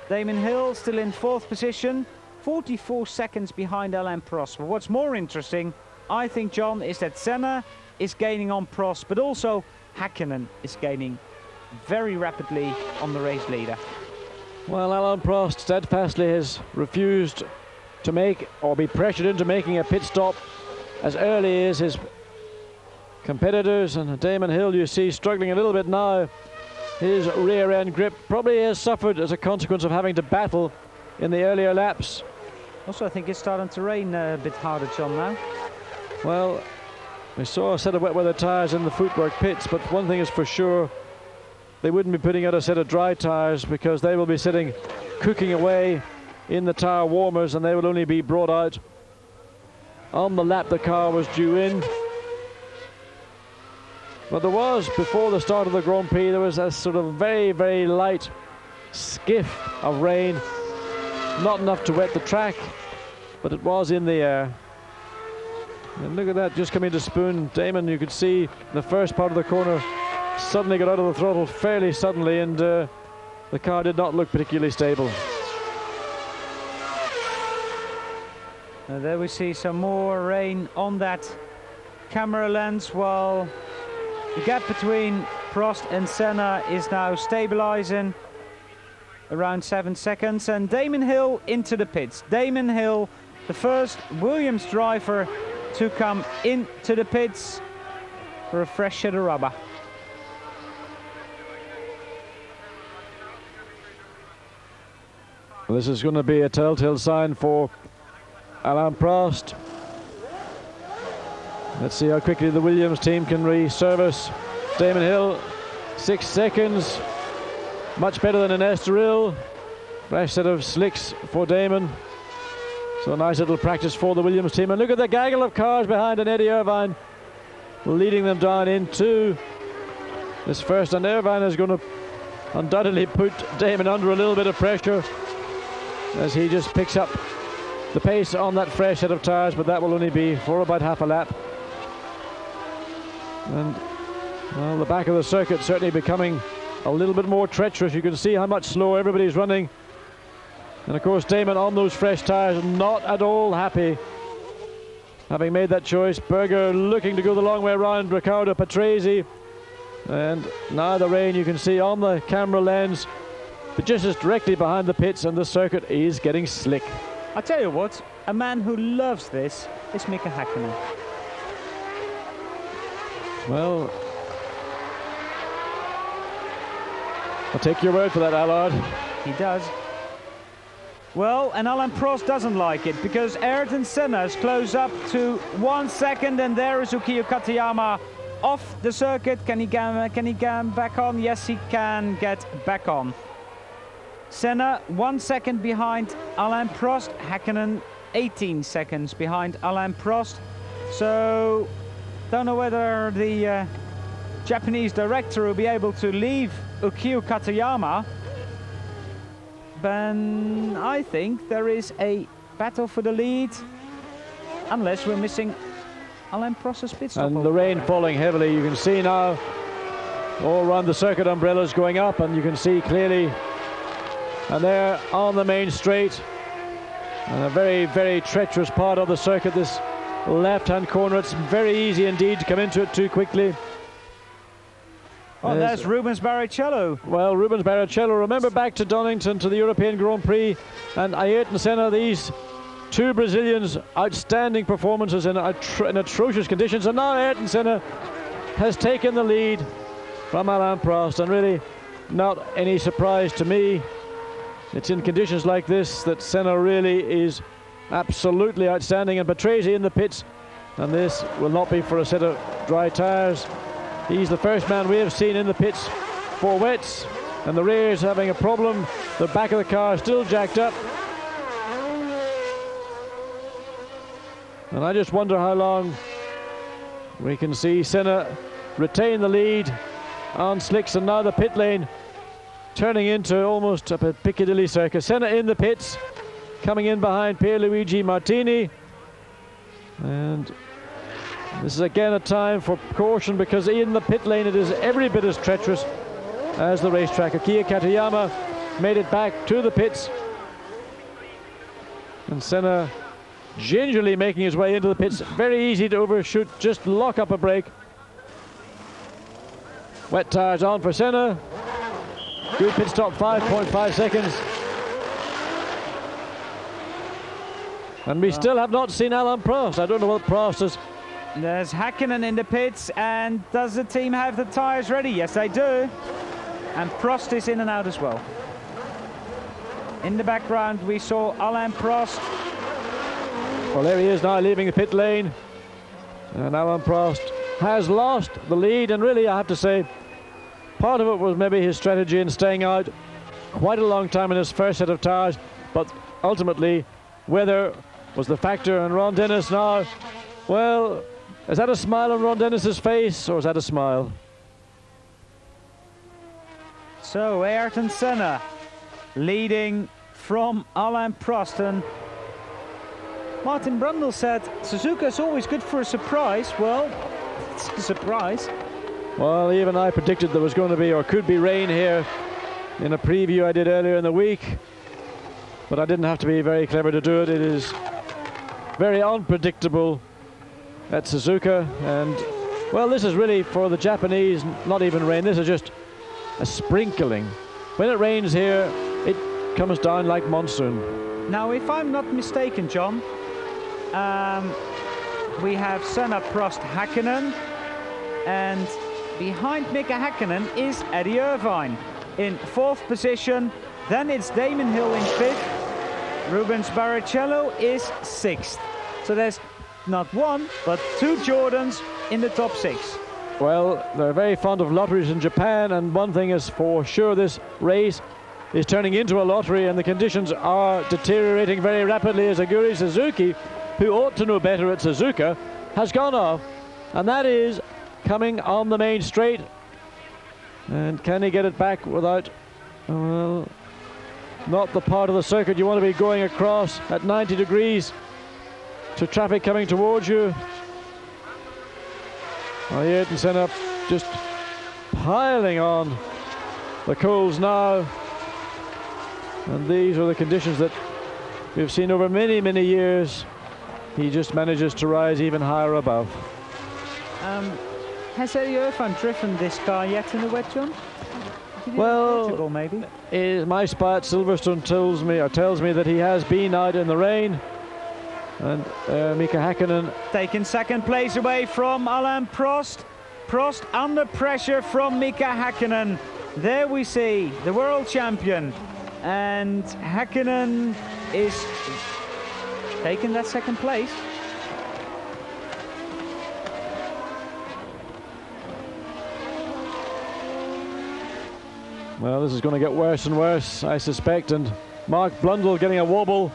Damon Hill still in 4th position, 44 seconds behind Alain Prost. But what's more interesting, I think, John, is that Senna is gaining on Prost, but also Häkkinen is gaining very rapidly on the race leader. Well, Alain Prost steadfastly has refused to make or be pressured into making a pit stop as early as his competitors, and Damon Hill, you see, struggling a little bit now. His rear end grip probably has suffered as a consequence of having to battle in the earlier laps. Also, I think it's starting to rain a bit harder, John, now. Well, we saw a set of wet weather tyres in the footwork pits, but one thing is for sure, they wouldn't be putting out a set of dry tyres, because they will be sitting cooking away in the tyre warmers, and they will only be brought out on the lap the car was due in. But there was, before the start of the Grand Prix, there was a sort of very, very light skiff of rain. Not enough to wet the track, but it was in the air. And look at that, just coming to spoon. Damon, you could see the first part of the corner suddenly got out of the throttle fairly suddenly, and the car did not look particularly stable. There we see some more rain on that camera lens, while the gap between Prost and Senna is now stabilizing around 7 seconds, and Damon Hill into the pits. Damon Hill, the first Williams driver to come into the pits for a fresh shed of rubber. Well, this is going to be a telltale sign for Alain Prost. Let's see how quickly the Williams team can resurface. Damon Hill, 6 seconds. Much better than an Estoril. Fresh set of slicks for Damon. So a nice little practice for the Williams team. And look at the gaggle of cars behind, and Eddie Irvine leading them down into this first. And Irvine is going to undoubtedly put Damon under a little bit of pressure as he just picks up the pace on that fresh set of tyres, but that will only be for about half a lap. And well, the back of the circuit certainly becoming a little bit more treacherous. You can see how much slower everybody's running. And of course, Damon on those fresh tyres, not at all happy having made that choice. Berger looking to go the long way around Riccardo Patrese. And now the rain, you can see on the camera lens, but just as directly behind the pits, and the circuit is getting slick. I tell you what, a man who loves this is Mika Häkkinen. Well, I'll take your word for that, Allard. He does. Well, and Alain Prost doesn't like it, because Ayrton Senna's close up to 1 second, and there is Ukio Katayama off the circuit. Can he get back on? Yes, he can get back on. Senna 1 second behind Alain Prost. Häkkinen 18 seconds behind Alain Prost. So, don't know whether the Japanese director will be able to leave Ukio Katayama. But I think there is a battle for the lead, unless we're missing Alain Prost's pit stop. And the rain falling heavily. You can see now all around the circuit, umbrellas going up, and you can see clearly. And there on the main straight, and a very, very treacherous part of the circuit, this left-hand corner. It's very easy indeed to come into it too quickly. Oh, there's Rubens Barrichello. Well, Rubens Barrichello, remember back to Donington, to the European Grand Prix, and Ayrton Senna, these two Brazilians, outstanding performances in atrocious conditions, and now Ayrton Senna has taken the lead from Alain Prost, and really not any surprise to me. It's in conditions like this that Senna really is absolutely outstanding, and Patrese in the pits, and this will not be for a set of dry tyres. He's the first man we have seen in the pits for wets, and the rear is having a problem. The back of the car is still jacked up, and I just wonder how long we can see Senna retain the lead on slicks, and now the pit lane turning into almost a Piccadilly circus. Senna in the pits, coming in behind Pierluigi Martini, and this is again a time for caution, because in the pit lane it is every bit as treacherous as the racetrack. Ukio Katayama made it back to the pits, and Senna gingerly making his way into the pits. Very easy to overshoot, just lock up a brake. Wet tyres on for Senna. Good pit stop, 5.5 seconds. And we still have not seen Alain Prost. I don't know what Prost is. There's Häkkinen in the pits, and does the team have the tyres ready? Yes, they do. And Prost is in and out as well. In the background, we saw Alain Prost. Well, there he is now, leaving the pit lane. And Alain Prost has lost the lead, and really, I have to say, part of it was maybe his strategy in staying out quite a long time in his first set of tyres, but ultimately, weather was the factor. And Ron Dennis now, well, is that a smile on Ron Dennis's face, or is that a smile? So Ayrton Senna leading from Alain Prost, and Martin Brundle said Suzuka is always good for a surprise. Well, it's a surprise. Well, even I predicted there was going to be, or could be, rain here in a preview I did earlier in the week, but I didn't have to be very clever to do it. It is very unpredictable at Suzuka, and well, this is really for the Japanese not even rain, this is just a sprinkling. When it rains here, it comes down like monsoon. Now, if I'm not mistaken, John, we have Senna, Prost, Häkkinen, and behind Mika Häkkinen is Eddie Irvine in 4th position. Then it's Damon Hill in 5th. Rubens Barrichello is 6th. So there's not one, but 2 Jordans in the top 6. Well, they're very fond of lotteries in Japan, and one thing is for sure, this race is turning into a lottery, and the conditions are deteriorating very rapidly as Aguri Suzuki, who ought to know better at Suzuka, has gone off, and that is coming on the main straight. And can he get it back without, well, not the part of the circuit you want to be going across at 90 degrees to traffic coming towards you. Well, Ayrton Senna just piling on the coals now, and these are the conditions that we've seen over many, many years. He just manages to rise even higher above. Has Eddie Irvine driven this car yet in the wet, John? Well, maybe. My spy at Silverstone tells me that he has been out in the rain. And Mika Häkkinen taking 2nd place away from Alain Prost. Prost under pressure from Mika Häkkinen. there we see the world champion, and Häkkinen is taking that second place. Well, this is going to get worse and worse, I suspect, and Mark Blundell getting a wobble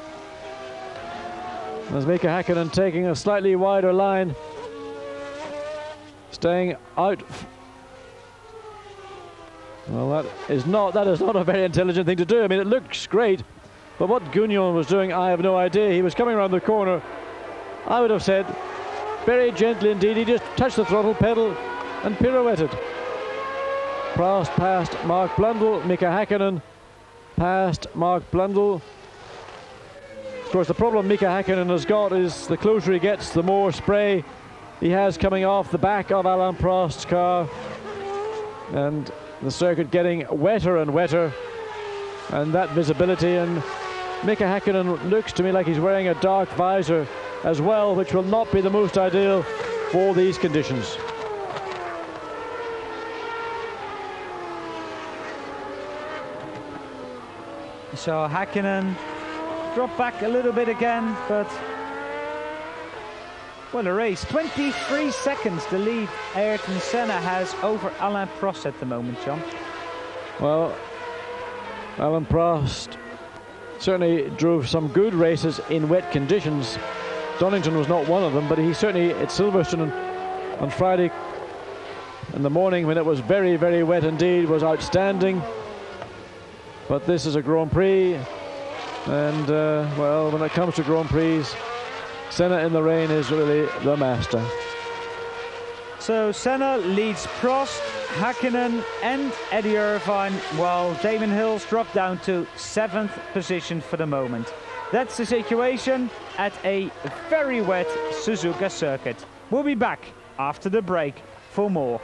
as Mika Häkkinen taking a slightly wider line, staying out. Well, that is not a very intelligent thing to do. I mean, it looks great, but what Gugnon was doing, I have no idea. He was coming around the corner. I would have said, very gently indeed, he just touched the throttle pedal and pirouetted. Prost past Mark Blundell, Mika Häkkinen past Mark Blundell. Of course, the problem Mika Häkkinen has got is the closer he gets, the more spray he has coming off the back of Alain Prost's car, and the circuit getting wetter and wetter, and that visibility. And Mika Häkkinen looks to me like he's wearing a dark visor as well, which will not be the most ideal for these conditions. So Häkkinen dropped back a little bit again, but well, a race. 23 seconds the lead Ayrton Senna has over Alain Prost at the moment, John. Well, Alain Prost certainly drove some good races in wet conditions. Donington was not one of them, but he certainly at Silverstone on Friday in the morning, when it was very, very wet indeed, was outstanding. But this is a Grand Prix, and well, when it comes to Grand Prix, Senna in the rain is really the master. So Senna leads Prost, Häkkinen and Eddie Irvine, while Damon Hill's dropped down to 7th position for the moment. That's the situation at a very wet Suzuka circuit. We'll be back after the break for more.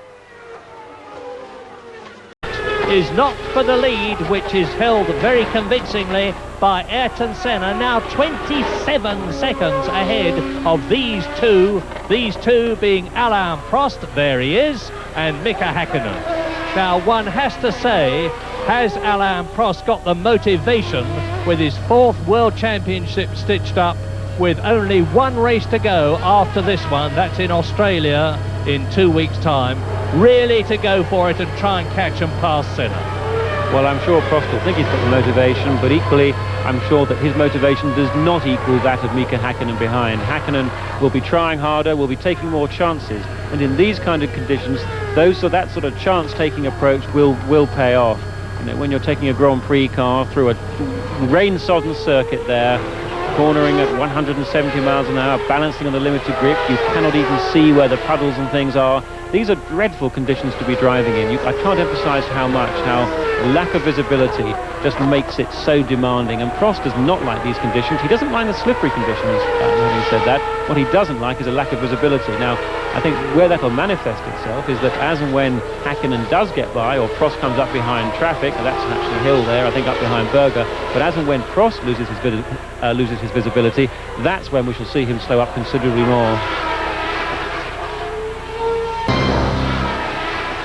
Is not for the lead, which is held very convincingly by Ayrton Senna, now 27 seconds ahead of these two being Alain Prost, there he is, and Mika Häkkinen. Now one has to say, has Alain Prost got the motivation with his 4th World Championship stitched up, with only one race to go after this one, that's in Australia in 2 weeks' time, really to go for it and try and catch and pass Senna? Well, I'm sure Prost will think he's got the motivation, but equally I'm sure that his motivation does not equal that of Mika Häkkinen behind. Häkkinen will be trying harder, will be taking more chances, and in these kind of conditions, that sort of chance-taking approach will pay off. You know, when you're taking a Grand Prix car through a rain-sodden circuit there, cornering at 170 miles an hour, balancing on the limited grip, you cannot even see where the puddles and things are. These are dreadful conditions to be driving in. I can't emphasize how lack of visibility just makes it so demanding, and Prost does not like these conditions. He doesn't mind the slippery conditions, having said that. What he doesn't like is a lack of visibility. Now, I think where that will manifest itself is that as and when Häkkinen does get by, or Prost comes up behind traffic, that's actually Hill there, I think up behind Berger, but as and when Prost loses his visibility, that's when we shall see him slow up considerably more.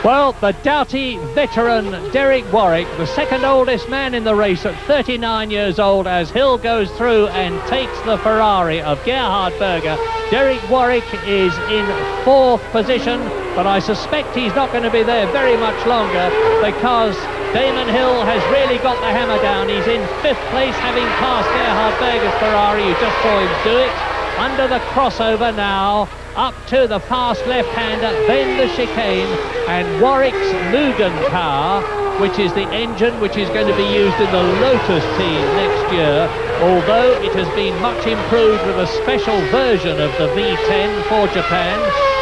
Well, the doughty veteran Derek Warwick, the second oldest man in the race at 39 years old, as Hill goes through and takes the Ferrari of Gerhard Berger. Derek Warwick is in 4th position, but I suspect he's not going to be there very much longer, because Damon Hill has really got the hammer down. He's in 5th place, having passed Gerhard Berger's Ferrari. You just saw him do it. Under the crossover now, up to the fast left-hander, then the chicane, and Warwick's Mugen car, which is the engine which is going to be used in the Lotus team next year, although it has been much improved with a special version of the V10 for Japan.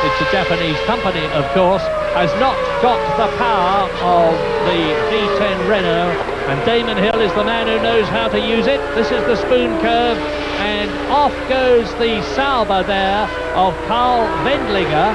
It's a Japanese company, of course, has not got the power of the V10 Renault, and Damon Hill is the man who knows how to use it. This is the spoon curve, and off goes the Sauber there of Karl Wendlinger,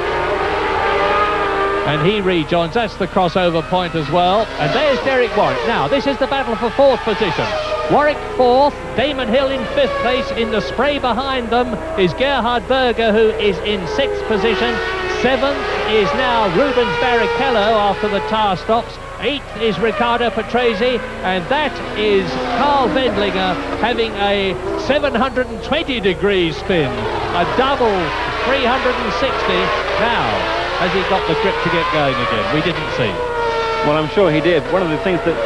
and he rejoins. That's the crossover point as well, and there's Derek Warwick. Now this is the battle for 4th position. Warwick 4th, Damon Hill in 5th place. In the spray behind them is Gerhard Berger, who is in 6th position. 7th is now Rubens Barrichello after the tyre stops, 8th is Riccardo Patrese, and that is Carl Wendlinger having a 720-degree spin, a double 360. Now, has he got the grip to get going again? We didn't see. Well, I'm sure he did. One of the things that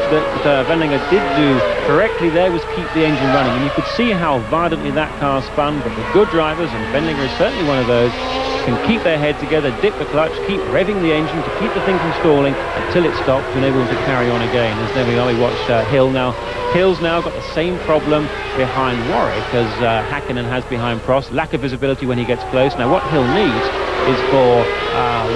Wendlinger did do correctly there was keep the engine running, and you could see how violently that car spun, but the good drivers, and Wendlinger is certainly one of those, can keep their head together, dip the clutch, keep revving the engine to keep the thing from stalling until it stops to enable them to carry on again. As there we are, we watched Hill now. Hill's now got the same problem behind Warwick as Hakkinen has behind Prost, lack of visibility when he gets close. Now what Hill needs is for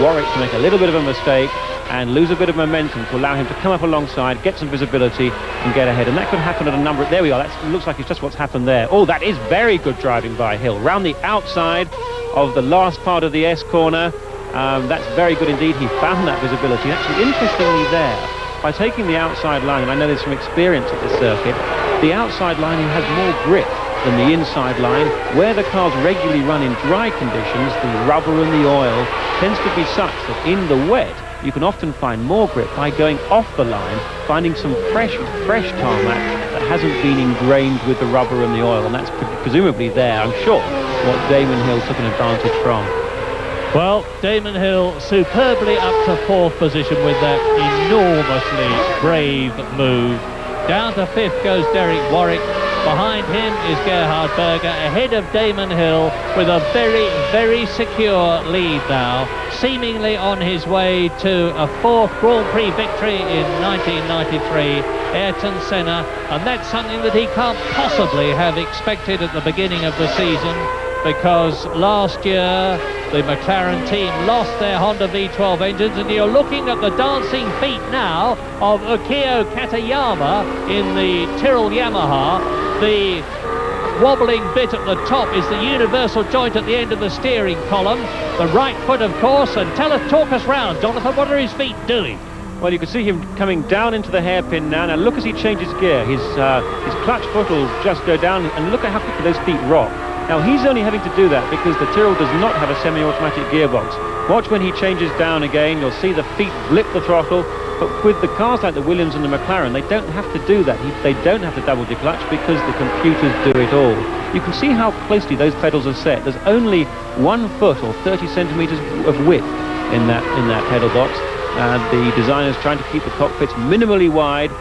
Warwick to make a little bit of a mistake and lose a bit of momentum to allow him to come up alongside, get some visibility and get ahead. And that could happen at a number... There we are, that looks like it's just what's happened there. Oh, that is very good driving by Hill. Round the outside of the last part of the S corner. That's very good indeed. He found that visibility. Actually, interestingly there, by taking the outside line, and I know this from experience at this circuit, the outside line he has more grip than the inside line. Where the cars regularly run in dry conditions, the rubber and the oil tends to be such that in the wet, you can often find more grip by going off the line, finding some fresh tarmac that hasn't been ingrained with the rubber and the oil, and that's presumably there, I'm sure, what Damon Hill took an advantage from. Well, Damon Hill superbly up to 4th position with that enormously brave move. Down to 5th goes Derek Warwick. Behind him is Gerhard Berger, ahead of Damon Hill with a very secure lead now, seemingly on his way to a 4th Grand Prix victory in 1993, Ayrton Senna, and that's something that he can't possibly have expected at the beginning of the season, because last year the McLaren team lost their Honda V12 engines, and you're looking at the dancing feet now of Ukio Katayama in the Tyrrell Yamaha. The wobbling bit at the top is the universal joint at the end of the steering column. The right foot, of course, and talk us round, Jonathan, what are his feet doing? Well, you can see him coming down into the hairpin now. Now look as he changes gear. His clutch foot will just go down, and look at how quickly those feet rock. Now he's only having to do that because the Tyrrell does not have a semi-automatic gearbox. Watch when he changes down again, you'll see the feet blip the throttle. But with the cars like the Williams and the McLaren, they don't have to do that. They don't have to double declutch because the computers do it all. You can see how closely those pedals are set. There's only 1 foot or 30 centimeters of width in that pedal box. The designer's trying to keep the cockpits minimally wide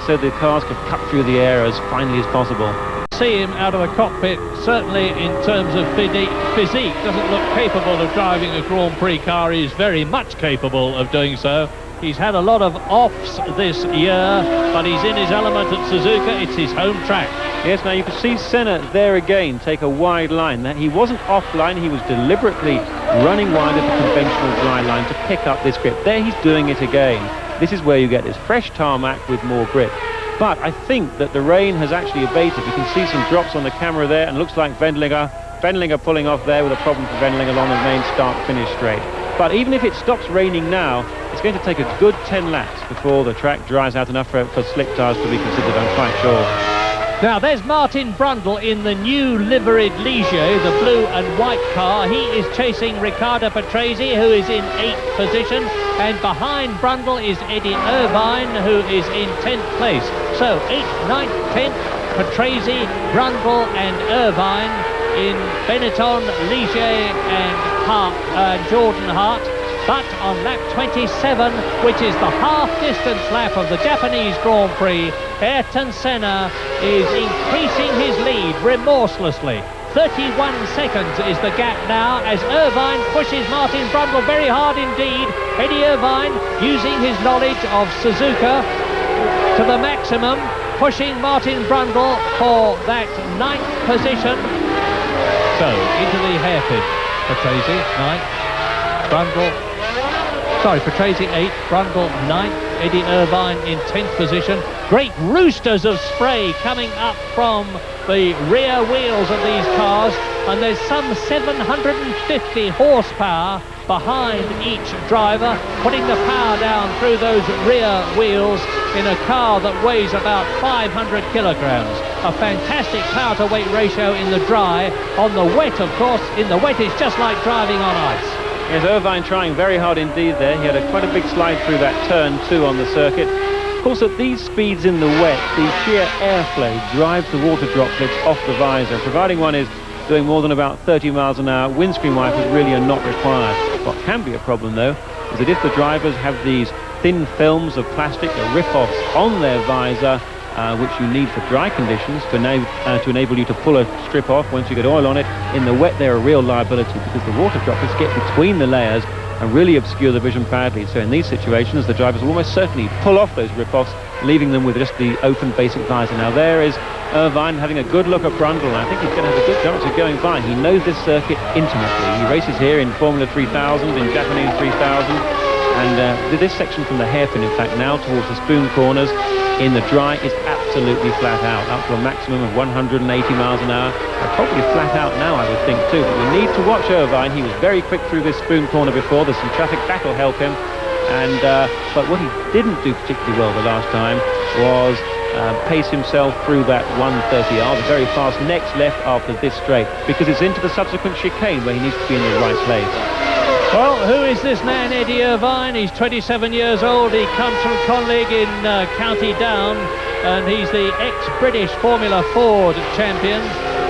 so the cars can cut through the air as finely as possible. See him out of the cockpit, certainly in terms of physique, doesn't look capable of driving a Grand Prix car. He's very much capable of doing so. He's had a lot of offs this year, but he's in his element at Suzuka. It's his home track. Yes, now you can see Senna there again take a wide line. He wasn't offline, he was deliberately running wide of the conventional dry line to pick up this grip. There he's doing it again. This is where you get this fresh tarmac with more grip. But I think that the rain has actually abated. You can see some drops on the camera there, and looks like Wendlinger pulling off there with a problem for Wendlinger along the main start-finish straight. But even if it stops raining now, it's going to take a good 10 laps before the track dries out enough for slick tyres to be considered, I'm quite sure. Now there's Martin Brundle in the new liveried Ligier, the blue and white car. He is chasing Riccardo Patrese, who is in 8th position, and behind Brundle is Eddie Irvine, who is in 10th place. So 8th, 9th, 10th, Patrese, Brundle and Irvine in Benetton, Ligier and Jordan Hart. But on lap 27, which is the half-distance lap of the Japanese Grand Prix, Ayrton Senna is increasing his lead remorselessly. 31 seconds is the gap now as Irvine pushes Martin Brundle very hard indeed. Eddie Irvine, using his knowledge of Suzuka to the maximum, pushing Martin Brundle for that 9th position. So, into the hairpin. Patrese, 9th. Brundle... Sorry, Patrese 8th, Brundle 9th, Eddie Irvine in 10th position. Great roosters of spray coming up from the rear wheels of these cars, and there's some 750 horsepower behind each driver, putting the power down through those rear wheels in a car that weighs about 500 kilograms. A fantastic power-to-weight ratio in the dry. On the wet, of course, in the wet it's just like driving on ice. Yes, Irvine trying very hard indeed there. He had quite a big slide through that turn 2 on the circuit. Of course, at these speeds in the wet, the sheer airflow drives the water droplets off the visor. Providing one is doing more than about 30 miles an hour, windscreen wipers really are not required. What can be a problem, though, is that if the drivers have these thin films of plastic, the rip-offs on their visor, which you need for dry conditions to enable you to pull a strip off once you get oil on it. In the wet, they're a real liability because the water droplets get between the layers and really obscure the vision badly. So in these situations, the drivers will almost certainly pull off those rip-offs, leaving them with just the open basic visor. Now there is Irvine having a good look at Brundle, and I think he's going to have a good chance of going by. He knows this circuit intimately. He races here in Formula 3000, in Japanese 3000. And this section from the hairpin, in fact, now towards the spoon corners in the dry is absolutely flat out, up to a maximum of 180 miles an hour. Probably flat out now, I would think, too. But we need to watch Irvine. He was very quick through this spoon corner before. There's some traffic. That'll help him. And but what he didn't do particularly well the last time was pace himself through that 130R, the very fast next left after this straight, because it's into the subsequent chicane where he needs to be in the right place. Well, who is this man, Eddie Irvine? He's 27 years old. He comes from Conlig in County Down, and he's the ex-British Formula Ford champion,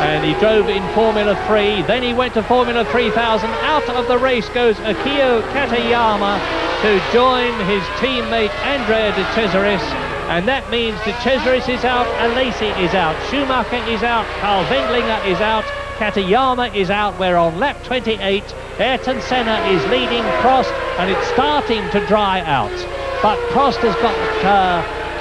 and he drove in Formula 3. Then he went to Formula 3000. Out of the race goes Akio Katayama to join his teammate Andrea De Cesaris, and that means De Cesaris is out, Alesi is out, Schumacher is out, Karl Wendlinger is out, Katayama is out. We're on lap 28. Ayrton Senna is leading Prost, and it's starting to dry out. But Prost has got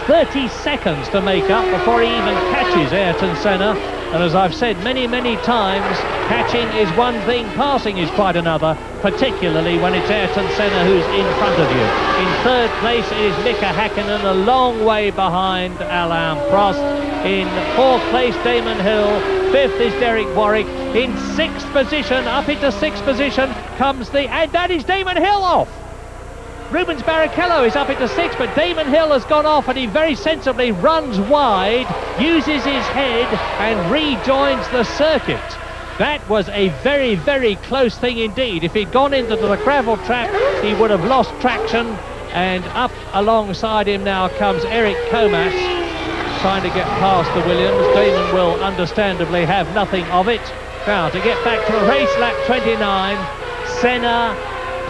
30 seconds to make up before he even catches Ayrton Senna. And as I've said many, many times, catching is one thing, passing is quite another, particularly when it's Ayrton Senna who's in front of you. In third place is Mika Häkkinen, a long way behind Alain Prost. In fourth place, Damon Hill. Fifth is Derek Warwick. In sixth position, up into sixth position, comes and that is Damon Hill off. Rubens Barrichello is up into sixth, but Damon Hill has gone off, and he very sensibly runs wide, uses his head, and rejoins the circuit. That was a very, very close thing indeed. If he'd gone into the gravel track, he would have lost traction, and up alongside him now comes Eric Comas, trying to get past the Williams. Damon will understandably have nothing of it. Now, to get back to race lap 29, Senna,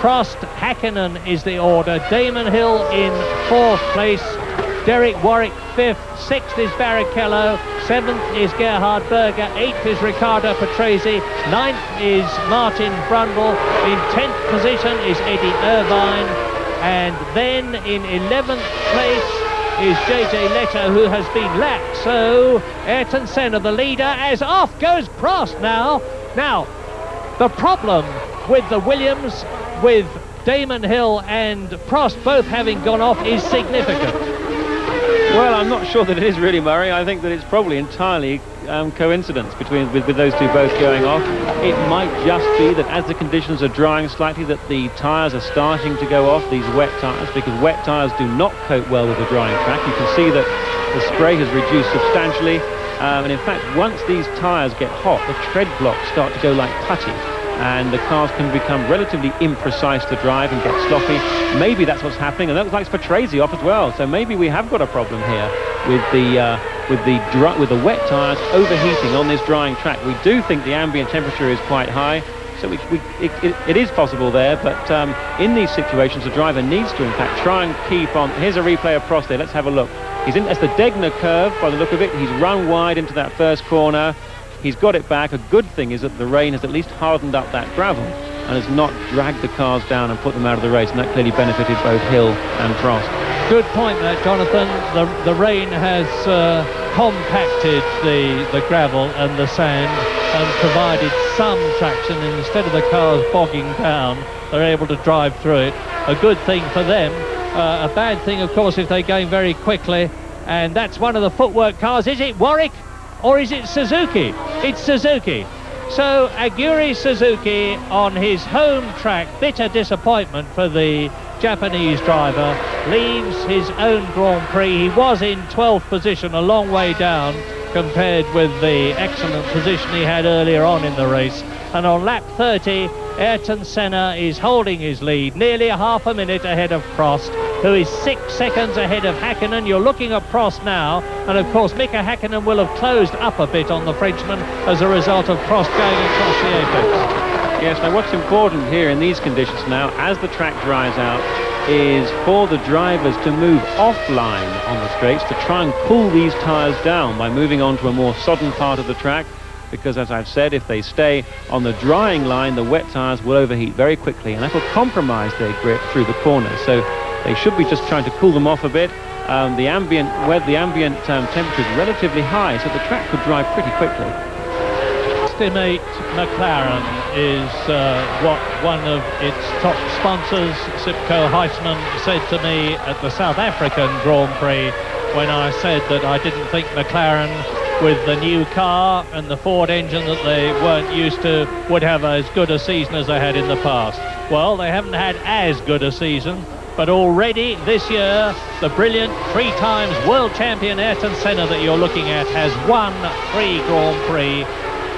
Prost, Häkkinen is the order. Damon Hill in fourth place. Derek Warwick fifth. Sixth is Barrichello. Seventh is Gerhard Berger. Eighth is Riccardo Patrese. Ninth is Martin Brundle. In 10th position is Eddie Irvine. And then in 11th place is JJ Leto, who has been lapped. So Ayrton Senna, the leader, as off goes Prost now. Now, the problem with the Williams, with Damon Hill and Prost both having gone off, is significant. Well, I'm not sure that it is really, Murray. I think that it's probably entirely coincidence with those two both going off. It might just be that as the conditions are drying slightly, that the tyres are starting to go off, these wet tyres, because wet tyres do not cope well with the drying track. You can see that the spray has reduced substantially, and in fact, once these tyres get hot, the tread blocks start to go like putty, and the cars can become relatively imprecise to drive and get sloppy. Maybe that's what's happening, and that looks like Patrese off as well. So maybe we have got a problem here with the wet tyres overheating on this drying track. We do think the ambient temperature is quite high, so it is possible there. But in these situations, the driver needs to, in fact, try and keep on. Here's a replay of Prost there. Let's have a look. He's in. That's the Degner curve by the look of it. He's run wide into that first corner. He's got it back. A good thing is that the rain has at least hardened up that gravel and has not dragged the cars down and put them out of the race, and that clearly benefited both Hill and Prost. Good point there, Jonathan. The rain has compacted the gravel and the sand and provided some traction, and instead of the cars bogging down, they're able to drive through it. A good thing for them. A bad thing, of course, if they're going very quickly, and that's one of the footwork cars. Is it Warwick or is it Suzuki? It's Suzuki. So Aguri Suzuki on his home track, bitter disappointment for the Japanese driver, leaves his own Grand Prix. He was in 12th position, a long way down, compared with the excellent position he had earlier on in the race. And on lap 30, Ayrton Senna is holding his lead, nearly a half a minute ahead of Prost, who is 6 seconds ahead of Häkkinen. You're looking at Prost now, and of course Mika Häkkinen will have closed up a bit on the Frenchman as a result of Prost going across the apex. Yes, now what's important here in these conditions now, as the track dries out, is for the drivers to move offline on the straights to try and cool these tyres down by moving on to a more sodden part of the track, because as I've said, if they stay on the drying line, the wet tyres will overheat very quickly, and that will compromise their grip through the corners. So they should be just trying to cool them off a bit. The ambient temperature is relatively high, so the track could dry pretty quickly. Estimate McLaren is what one of its top sponsors, Sipco Heisman, said to me at the South African Grand Prix when I said that I didn't think McLaren, with the new car and the Ford engine that they weren't used to, would have as good a season as they had in the past. Well, they haven't had as good a season, but already this year, the brilliant 3 times world champion Ayrton Senna that you're looking at has won 3 Grand Prix,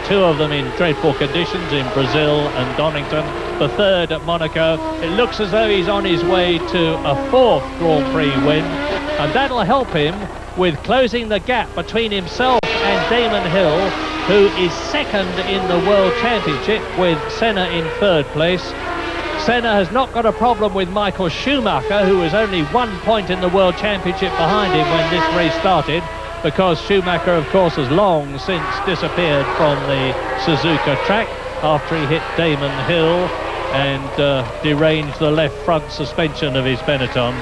2 of them in dreadful conditions in Brazil and Donington, the 3rd at Monaco. It looks as though he's on his way to a 4th Grand Prix win, and that'll help him with closing the gap between himself and Damon Hill, who is 2nd in the World Championship with Senna in 3rd place. Senna has not got a problem with Michael Schumacher, who was only 1 point in the World Championship behind him when this race started, because Schumacher, of course, has long since disappeared from the Suzuka track after he hit Damon Hill and deranged the left front suspension of his Benetton.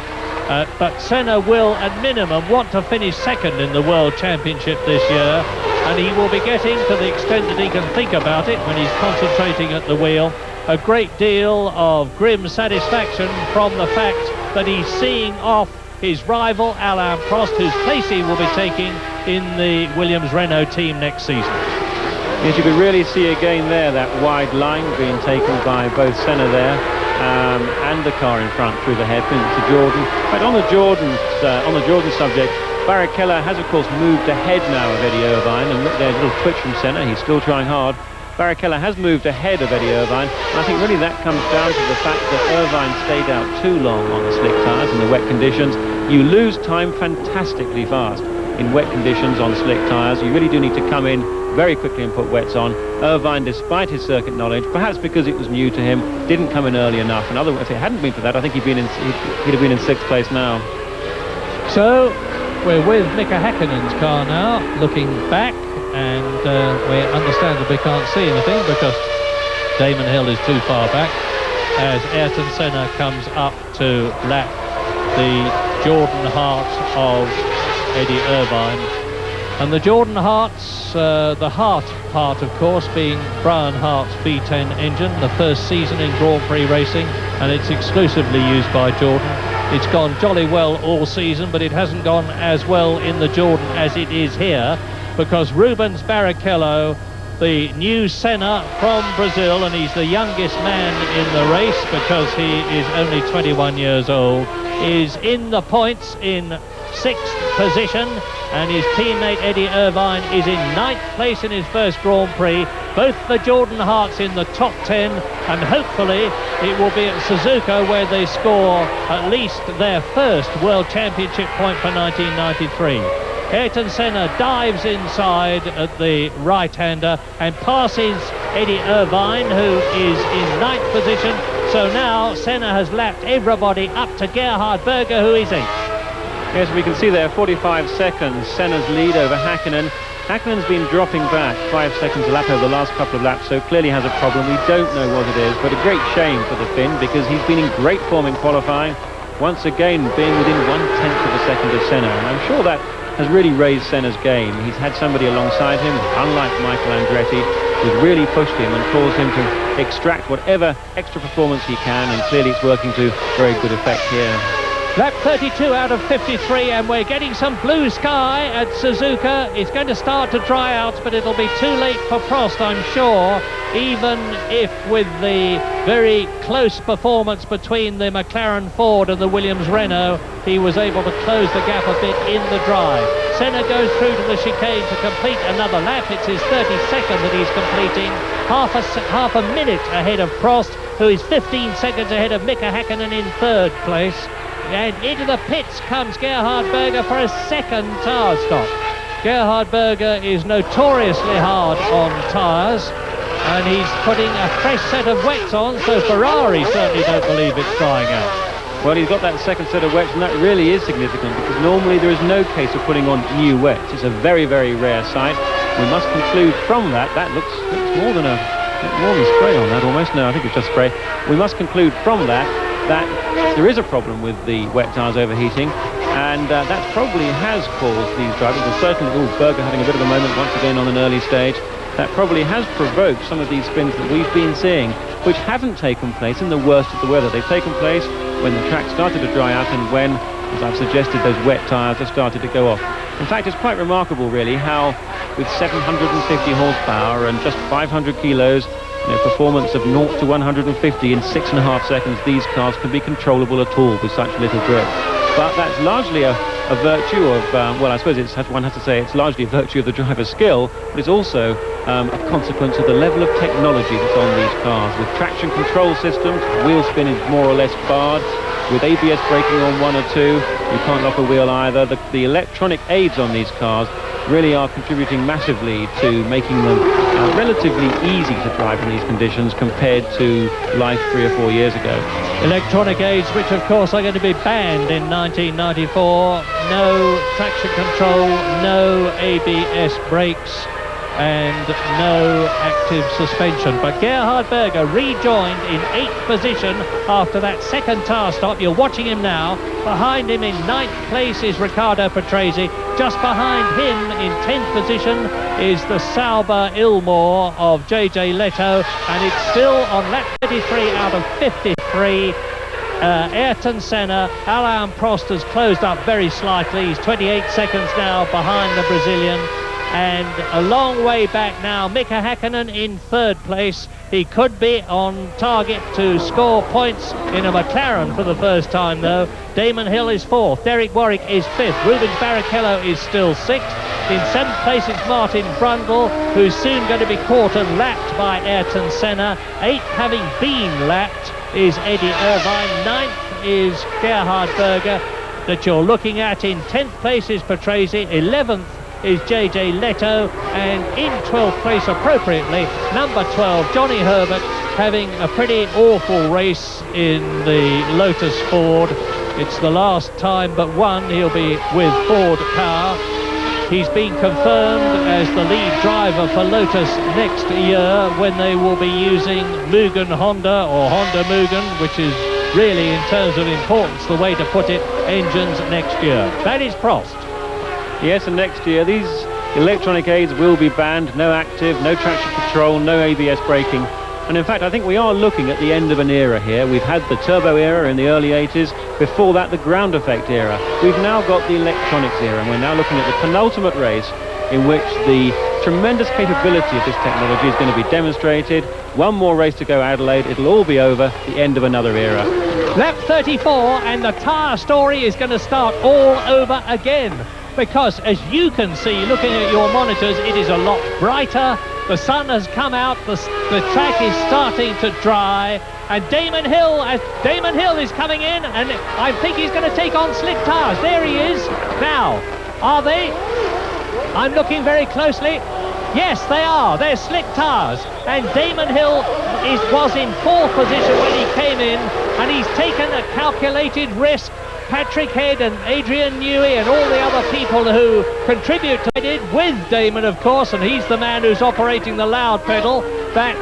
But Senna will, at minimum, want to finish 2nd in the World Championship this year, and he will be getting, to the extent that he can think about it when he's concentrating at the wheel, a great deal of grim satisfaction from the fact that he's seeing off his rival Alain Prost, whose place he will be taking in the Williams-Renault team next season. Yes, you could really see again there that wide line being taken by both Senna there and the car in front through the hairpin to Jordan. But on the Jordan subject, Barrichello has of course moved ahead now of Eddie Irvine, and look, there's a little twitch from Senna. He's still trying hard. Barrichello has moved ahead of Eddie Irvine, and I think really that comes down to the fact that Irvine stayed out too long on the slick tyres in the wet conditions. You lose time fantastically fast in wet conditions on slick tyres. You really do need to come in very quickly and put wets on. Irvine, despite his circuit knowledge, perhaps because it was new to him, didn't come in early enough, and otherwise, if it hadn't been for that, I think he'd have been in 6th place now. So we're with Mika Häkkinen's car now, looking back, and we understandably can't see anything because Damon Hill is too far back as Ayrton Senna comes up to lap the Jordan Hart of Eddie Irvine. And the Jordan Harts, the Hart part of course being Brian Hart's V10 engine, the first season in Grand Prix racing, and it's exclusively used by Jordan. It's gone jolly well all season, but it hasn't gone as well in the Jordan as it is here, because Rubens Barrichello, the new Senna from Brazil, and he's the youngest man in the race because he is only 21 years old, is in the points in 6th position, and his teammate Eddie Irvine is in 9th place in his first Grand Prix. Both the Jordan Harts in the top 10, and hopefully it will be at Suzuka where they score at least their first World Championship point for 1993. Ayrton Senna dives inside at the right-hander and passes Eddie Irvine, who is in 9th position. So now Senna has lapped everybody up to Gerhard Berger, who is 8th. Yes, we can see there 45 seconds Senna's lead over Häkkinen. Häkkinen's been dropping back 5 seconds a lap over the last couple of laps, so clearly has a problem. We don't know what it is, but a great shame for the Finn, because he's been in great form in qualifying, once again being within 1/10 of a second of Senna, and I'm sure that has really raised Senna's game. He's had somebody alongside him, unlike Michael Andretti, who's really pushed him and caused him to extract whatever extra performance he can, and clearly it's working to very good effect here. Lap 32 out of 53, and we're getting some blue sky at Suzuka. It's going to start to dry out, but it'll be too late for Prost, I'm sure, even if with the very close performance between the McLaren Ford and the Williams Renault, he was able to close the gap a bit in the drive. Senna goes through to the chicane to complete another lap. It's his 32nd that he's completing, half a minute ahead of Prost, who is 15 seconds ahead of Mika Häkkinen in third place. And into the pits comes Gerhard Berger for a second tyre stop. Gerhard Berger is notoriously hard on tyres, and he's putting a fresh set of wets on, so Ferrari certainly don't believe it's drying out. Well, he's got that second set of wets, and that really is significant, because normally there is no case of putting on new wets. It's a very, very rare sight. We must conclude from that, that looks more than spray on that almost. No, I think it's just spray. We must conclude from that there is a problem with the wet tyres overheating, and that probably has caused these drivers, and certainly, Berger having a bit of a moment once again on an early stage, that probably has provoked some of these spins that we've been seeing, which haven't taken place in the worst of the weather. They've taken place when the track started to dry out and when, as I've suggested, those wet tyres have started to go off. In fact, it's quite remarkable, really, how with 750 horsepower and just 500 kilos, performance of 0 to 150 in 6.5 seconds, these cars can be controllable at all with such little grip. But that's largely a virtue of, well, I suppose one has to say it's largely a virtue of the driver's skill, but it's also a consequence of the level of technology that's on these cars. With traction control systems, wheel spin is more or less barred. With ABS braking on 1 or 2, you can't lock a wheel either. The electronic aids on these cars really are contributing massively to making them relatively easy to drive in these conditions compared to life 3 or 4 years ago. Electronic aids, which of course are going to be banned in 1994. No traction control, no ABS brakes, and no active suspension. But Gerhard Berger rejoined in 8th position after that second tyre stop. You're watching him now. Behind him in 9th place is Riccardo Patrese. Just behind him in 10th position is the Sauber Ilmor of JJ Leto, and it's still on lap 33 out of 53. Ayrton Senna. Alain Prost has closed up very slightly. He's 28 seconds now behind the Brazilian. And a long way back now, Mika Häkkinen in third place. He could be on target to score points in a McLaren for the first time, though. Damon Hill is fourth. Derek Warwick is fifth. Rubens Barrichello is still sixth. In seventh place is Martin Brundle, who's soon going to be caught and lapped by Ayrton Senna. Eighth, having been lapped, is Eddie Irvine. Ninth is Gerhard Berger, that you're looking at. In 10th place is Patrese. 11th is JJ Leto, and in 12th place appropriately, number 12, Johnny Herbert, having a pretty awful race in the Lotus Ford. It's the last time but one he'll be with Ford car. He's been confirmed as the lead driver for Lotus next year, when they will be using Mugen Honda, or Honda Mugen, which is really, in terms of importance, the way to put it, engines next year. That is Prost. Yes, and next year these electronic aids will be banned. No active, no traction control, no ABS braking. And in fact, I think we are looking at the end of an era here. We've had the turbo era in the early 80s. Before that, the ground effect era. We've now got the electronics era, and we're now looking at the penultimate race in which the tremendous capability of this technology is going to be demonstrated. One more race to go, Adelaide. It'll all be over. The end of another era. Lap 34, and the tyre story is going to start all over again. Because, as you can see, looking at your monitors, it is a lot brighter. The sun has come out, the track is starting to dry, and Damon Hill is coming in, and I think he's going to take on slick tyres. There he is. Now, are they? I'm looking very closely. Yes, they are. They're slick tyres, and Damon Hill was in 4th position when he came in, and he's taken a calculated risk. Patrick Head and Adrian Newey and all the other people who contribute to it, with Damon, of course, and he's the man who's operating the loud pedal, that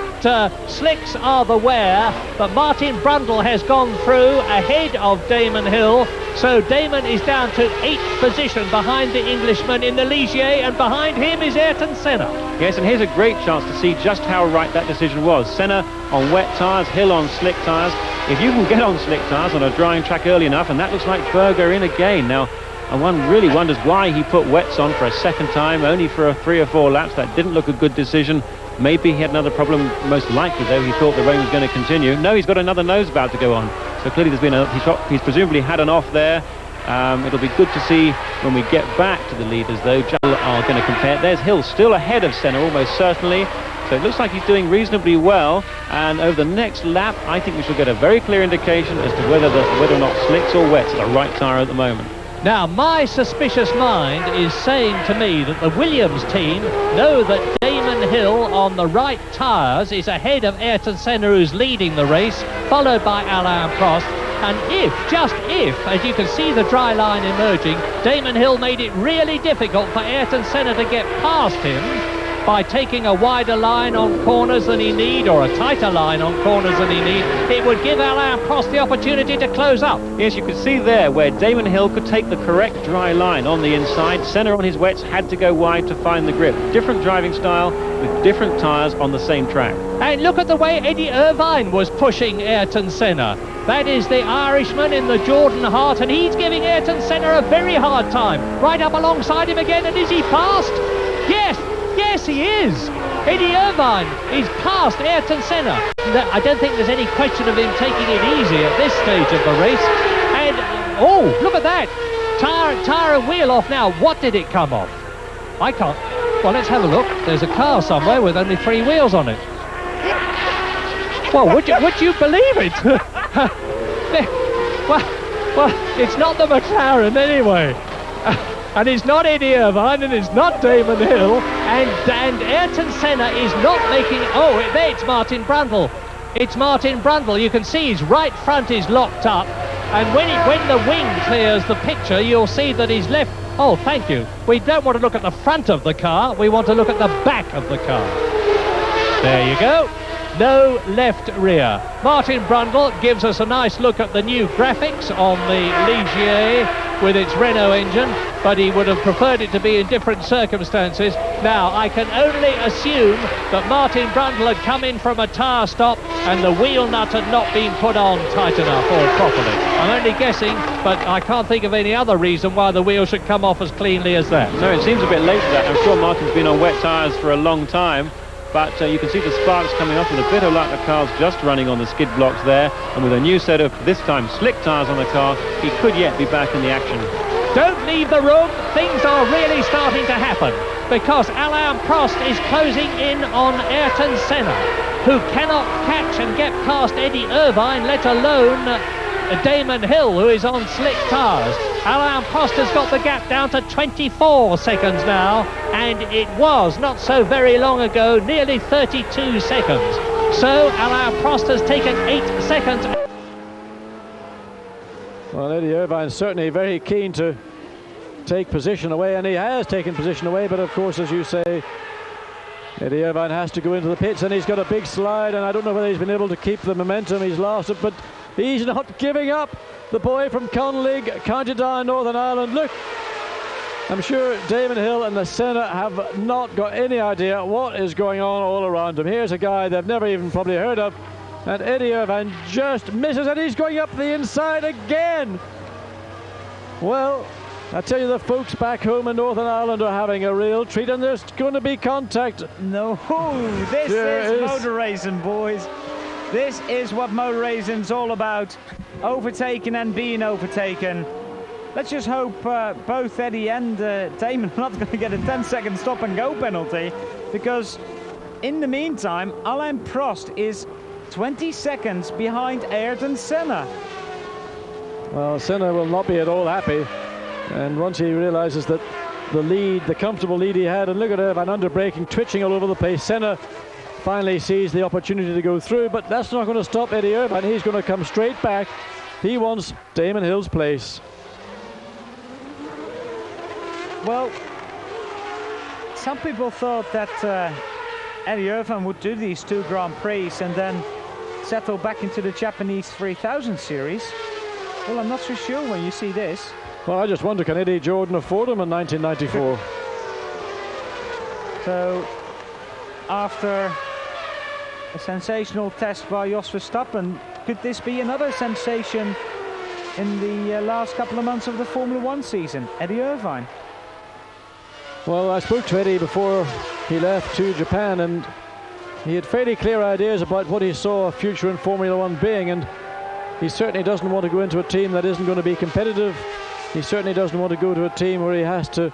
slicks are the wear. But Martin Brundle has gone through ahead of Damon Hill, so Damon is down to 8th position behind the Englishman in the Ligier, and behind him is Ayrton Senna. Yes, and here's a great chance to see just how right that decision was. Senna on wet tyres, Hill on slick tyres. if you can get on slick tyres on a drying track early enough, and that looks like Berger in again. Now, and one really wonders why he put wets on for a second time, only for 3 or 4 laps. That didn't look a good decision. Maybe he had another problem. Most likely, though, he thought the rain was going to continue. No, he's got another nose about to go on. So clearly there's been he's presumably had an off there. It'll be good to see when we get back to the leaders, though. Are going to compare. There's Hill still ahead of Senna, almost certainly. So it looks like he's doing reasonably well. And over the next lap, I think we shall get a very clear indication as to whether or not slicks or wets are the right tyre at the moment. Now, my suspicious mind is saying to me that the Williams team know that Damon Hill on the right tyres is ahead of Ayrton Senna, who's leading the race, followed by Alain Prost. And if, just if, as you can see the dry line emerging, Damon Hill made it really difficult for Ayrton Senna to get past him by taking a wider line on corners than he need, or a tighter line on corners than he need, it would give Alain Prost the opportunity to close up. Yes, you can see there where Damon Hill could take the correct dry line on the inside. Senna on his wets had to go wide to find the grip. Different driving style with different tyres on the same track. And look at the way Eddie Irvine was pushing Ayrton Senna. That is the Irishman in the Jordan Hart, and he's giving Ayrton Senna a very hard time. Right up alongside him again, and is he past? Yes! Yes, he is! Eddie Irvine is past Ayrton Senna. I don't think there's any question of him taking it easy at this stage of the race. And, oh, look at that! Tyre and wheel off now. What did it come off? I can't... Well, let's have a look. There's a car somewhere with only 3 wheels on it. Well, would you believe it? well, it's not the McLaren anyway. And it's not Eddie Irvine, and it's not Damon Hill, and Ayrton Senna is not making... Oh, it's Martin Brundle. It's Martin Brundle. You can see his right front is locked up, and when the wing clears the picture, you'll see that his left... Oh, thank you. We don't want to look at the front of the car. We want to look at the back of the car. There you go. No left rear. Martin Brundle gives us a nice look at the new graphics on the Ligier with its Renault engine, but he would have preferred it to be in different circumstances. Now, I can only assume that Martin Brundle had come in from a tyre stop and the wheel nut had not been put on tight enough or properly. I'm only guessing, but I can't think of any other reason why the wheel should come off as cleanly as that. No, it seems a bit late for that. I'm sure Martin's been on wet tyres for a long time. But you can see the sparks coming off with a bit of luck. The car's just running on the skid blocks there. And with a new set of, this time, slick tyres on the car, he could yet be back in the action. Don't leave the room. Things are really starting to happen, because Alain Prost is closing in on Ayrton Senna, who cannot catch and get past Eddie Irvine, let alone Damon Hill, who is on slick tyres. Alain Prost has got the gap down to 24 seconds now, and it was not so very long ago nearly 32 seconds. So Alain Prost has taken 8 seconds. Well, Eddie Irvine's certainly very keen to take position away, and he has taken position away, but of course, as you say, Eddie Irvine has to go into the pits, and he's got a big slide, and I don't know whether he's been able to keep the momentum. He's lost it, but he's not giving up. The boy from Conlig, County Down, Northern Ireland. Look, I'm sure Damon Hill and the Senna have not got any idea what is going on all around him. Here's a guy they've never even probably heard of, and Eddie Irvine just misses, and he's going up the inside again. Well, I tell you, the folks back home in Northern Ireland are having a real treat, and there's going to be contact. No, this is motor racing, boys. This is what motor racing's all about. Overtaken and being overtaken. Let's just hope both Eddie and Damon are not going to get a 10-second stop and go penalty, because in the meantime, Alain Prost is 20 seconds behind Ayrton Senna. Well, Senna will not be at all happy, and once he realizes that the lead, the comfortable lead he had, and look at Irvine under-braking, twitching all over the place, Senna finally sees the opportunity to go through, but that's not going to stop Eddie Irvine. He's going to come straight back. He wants Damon Hill's place. Well, some people thought that Eddie Irvine would do these 2 Grand Prix and then settle back into the Japanese 3000 series. Well, I'm not so sure when you see this. Well, I just wonder, can Eddie Jordan afford him in 1994? So, after A sensational test by Jos Verstappen. Could this be another sensation in the last couple of months of the Formula One season? Eddie Irvine. Well, I spoke to Eddie before he left to Japan, and he had fairly clear ideas about what he saw a future in Formula One being, and he certainly doesn't want to go into a team that isn't going to be competitive. He certainly doesn't want to go to a team where he has to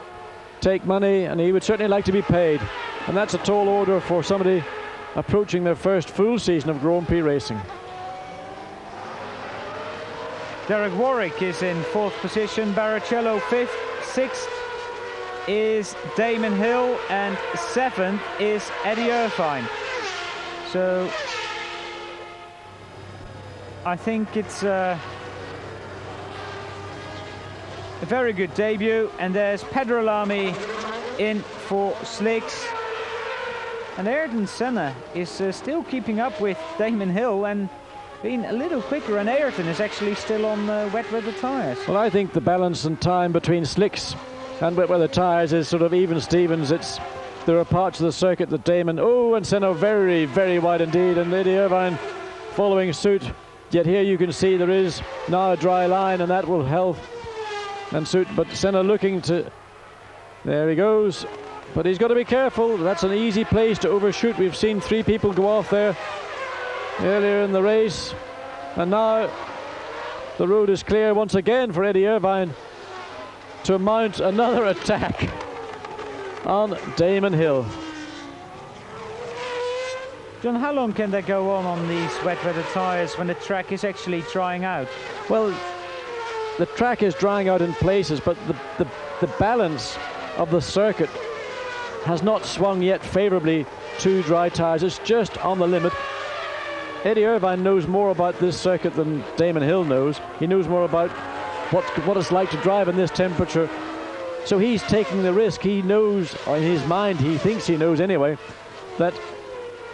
take money, and he would certainly like to be paid. And that's a tall order for somebody approaching their first full season of Grand Prix racing. Derek Warwick is in 4th position, Barrichello 5th, 6th is Damon Hill, and 7th is Eddie Irvine. So I think it's a very good debut. And there's Pedro Lamy in for slicks, and Ayrton Senna is still keeping up with Damon Hill and being a little quicker, and Ayrton is actually still on wet weather tyres. Well, I think the balance and time between slicks and wet weather tyres is sort of even Stevens. There are parts of the circuit that Damon, and Senna very, very wide indeed, and Eddie Irvine following suit. Yet here you can see there is now a dry line, and that will help and suit. But Senna looking to, there he goes, but he's got to be careful. That's an easy place to overshoot. We've seen 3 people go off there earlier in the race, and now the road is clear once again for Eddie Irvine to mount another attack on Damon Hill. John, how long can they go on these wet weather tyres when the track is actually drying out? Well, the track is drying out in places, but the balance of the circuit has not swung yet favourably to dry tyres. It's just on the limit. Eddie Irvine knows more about this circuit than Damon Hill knows. He knows more about what it's like to drive in this temperature. So he's taking the risk. He knows, or in his mind he thinks he knows anyway, that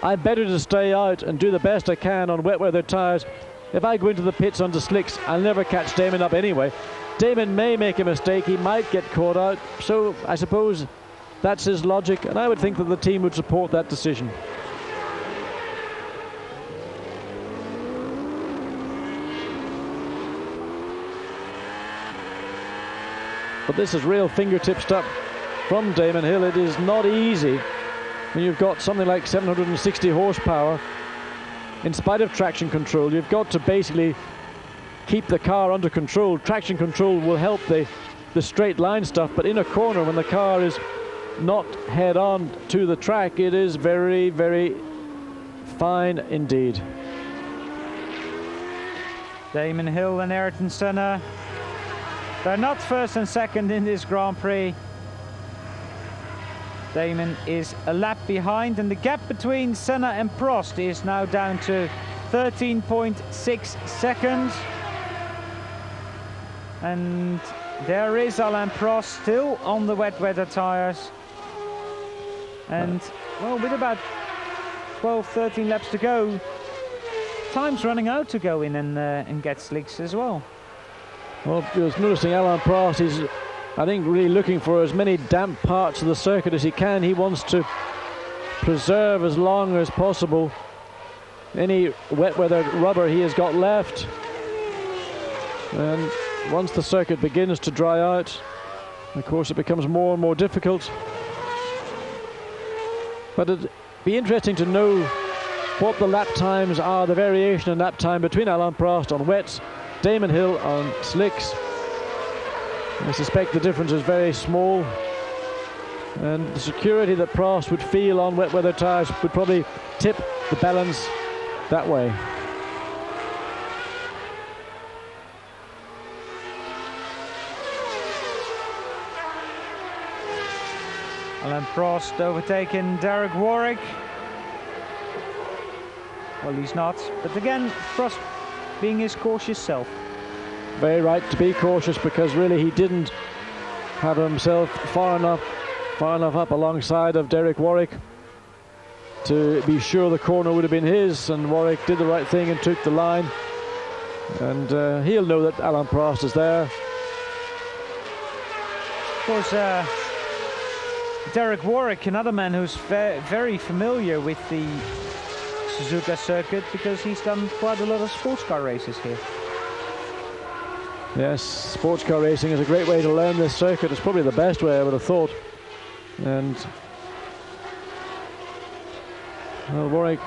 I'm better to stay out and do the best I can on wet weather tyres. If I go into the pits onto slicks, I'll never catch Damon up anyway. Damon may make a mistake, he might get caught out, so I suppose that's his logic, and I would think that the team would support that decision. But this is real fingertip stuff from Damon Hill. It is not easy when you've got something like 760 horsepower. In spite of traction control, you've got to basically keep the car under control. Traction control will help the straight line stuff, but in a corner when the car is not head on to the track, it is very, very fine indeed. Damon Hill and Ayrton Senna, they're not first and second in this Grand Prix. Damon is a lap behind, and the gap between Senna and Prost is now down to 13.6 seconds. And there is Alain Prost still on the wet weather tyres. And, well, with about 12, 13 laps to go, time's running out to go in and get slicks as well. Well, I was noticing Alain Prost is, I think, really looking for as many damp parts of the circuit as he can. He wants to preserve as long as possible any wet weather rubber he has got left. And once the circuit begins to dry out, of course, it becomes more and more difficult. But it'd be interesting to know what the lap times are, the variation in lap time between Alain Prost on wets, Damon Hill on slicks. I suspect the difference is very small, and the security that Prost would feel on wet weather tyres would probably tip the balance that way. Alain Prost overtaking Derek Warwick. Well, he's not, but again, Prost being his cautious self. Very right to be cautious, because really he didn't have himself far enough up alongside of Derek Warwick to be sure the corner would have been his, and Warwick did the right thing and took the line, and he'll know that Alain Prost is there. Of course, Derek Warwick, another man who's very familiar with the Suzuka circuit because he's done quite a lot of sports car races here. Yes, sports car racing is a great way to learn this circuit. It's probably the best way, I would have thought. And well, Warwick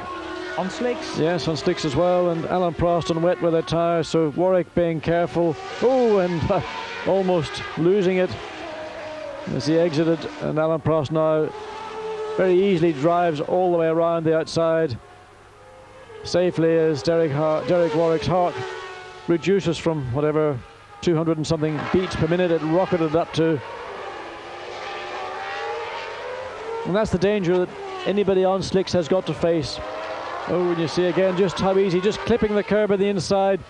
on slicks. Yes, on slicks as well, and Alan Prost on wet with their tyres, so Warwick being careful. Oh, and almost losing it as he exited, and Alan Prost now very easily drives all the way around the outside safely as Derek Warwick's heart reduces from whatever 200 and something beats per minute it rocketed up to. And that's the danger that anybody on slicks has got to face. Oh, and you see again just how easy, just clipping the curb at the inside,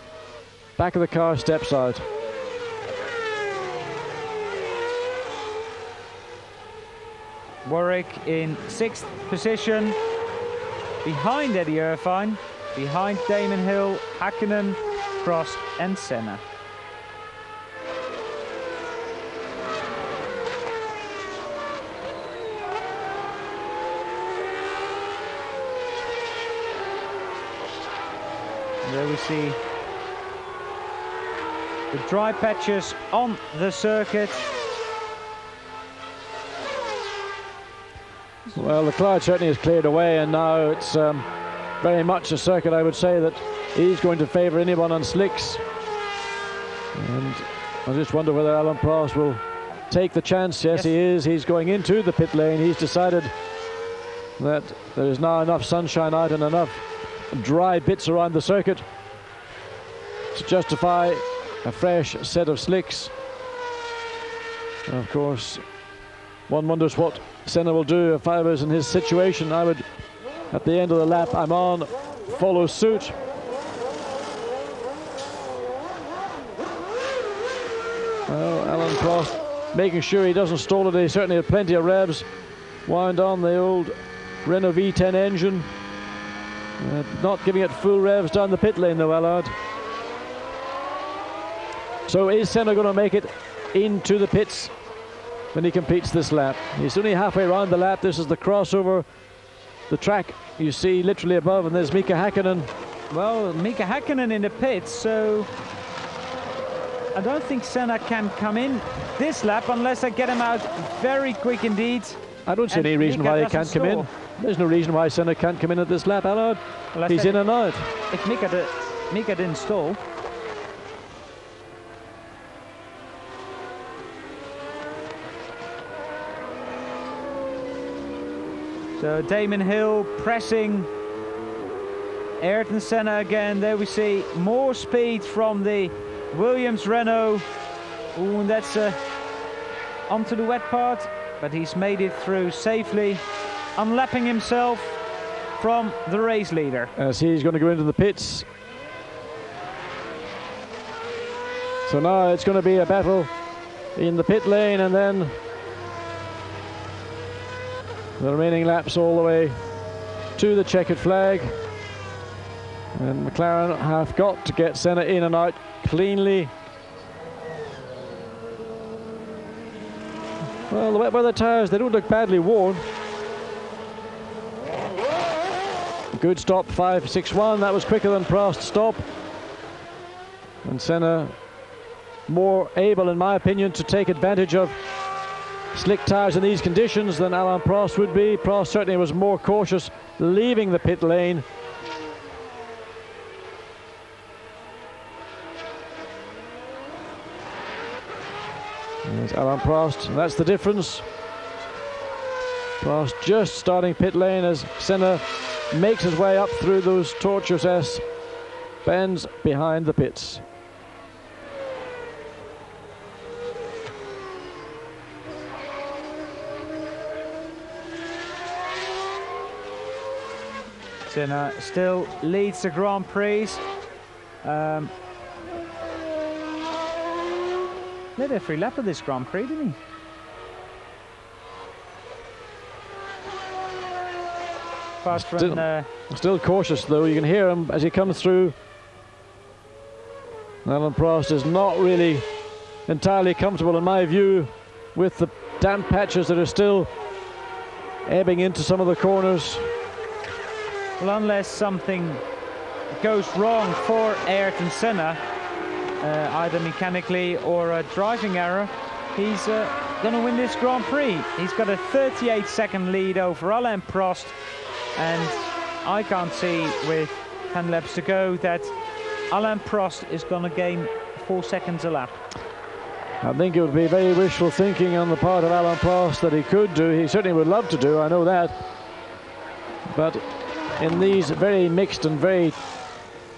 back of the car steps out. Warwick in 6th position, behind Eddie Irvine, behind Damon Hill, Hakkinen, Prost and Senna. There we see the dry patches on the circuit. Well, the cloud certainly has cleared away, and now it's very much a circuit, I would say, that is going to favour anyone on slicks. And I just wonder whether Alan Prost will take the chance. Yes, he is. He's going into the pit lane. He's decided that there is now enough sunshine out and enough dry bits around the circuit to justify a fresh set of slicks. And of course, one wonders what Senna will do. If I was in his situation, I would, at the end of the lap I'm on, follow suit. Well, Alan Prost making sure he doesn't stall it. He certainly had plenty of revs. Wound on the old Renault V10 engine. Not giving it full revs down the pit lane though, Allard. So is Senna going to make it into the pits when he competes this lap? He's only halfway around the lap. This is the crossover, the track you see literally above, and there's Mika Hakkinen. Well, Mika Hakkinen in the pits, so I don't think Senna can come in this lap unless I get him out very quick indeed. I don't see any reason why he can't come in. There's no reason why Senna can't come in at this lap, Allard. Well, he's in and out. If Mika didn't stall. So Damon Hill pressing Ayrton Senna again. There we see more speed from the Williams Renault. Ooh, and that's onto the wet part, but he's made it through safely, unlapping himself from the race leader. As he's going to go into the pits. So now it's going to be a battle in the pit lane, and then the remaining laps all the way to the checkered flag. And McLaren have got to get Senna in and out cleanly. Well, the wet weather tyres, they don't look badly worn. Good stop, 5.61. That was quicker than Prost's stop. And Senna more able, in my opinion, to take advantage of slick tyres in these conditions than Alain Prost would be. Prost certainly was more cautious leaving the pit lane. There's Alain Prost, and that's the difference. Prost just starting pit lane as Senna makes his way up through those tortuous bends behind the pits. Senna still leads the Grand Prix. Led every lap of this Grand Prix, didn't he? Still cautious though. You can hear him as he comes through. Alain Prost is not really entirely comfortable, in my view, with the damp patches that are still ebbing into some of the corners. Well, unless something goes wrong for Ayrton Senna, either mechanically or a driving error, he's going to win this Grand Prix. He's got a 38-second lead over Alain Prost, and I can't see with 10 laps to go that Alain Prost is going to gain 4 seconds a lap. I think it would be very wishful thinking on the part of Alain Prost that he could do. He certainly would love to do, I know that. But in these very mixed and very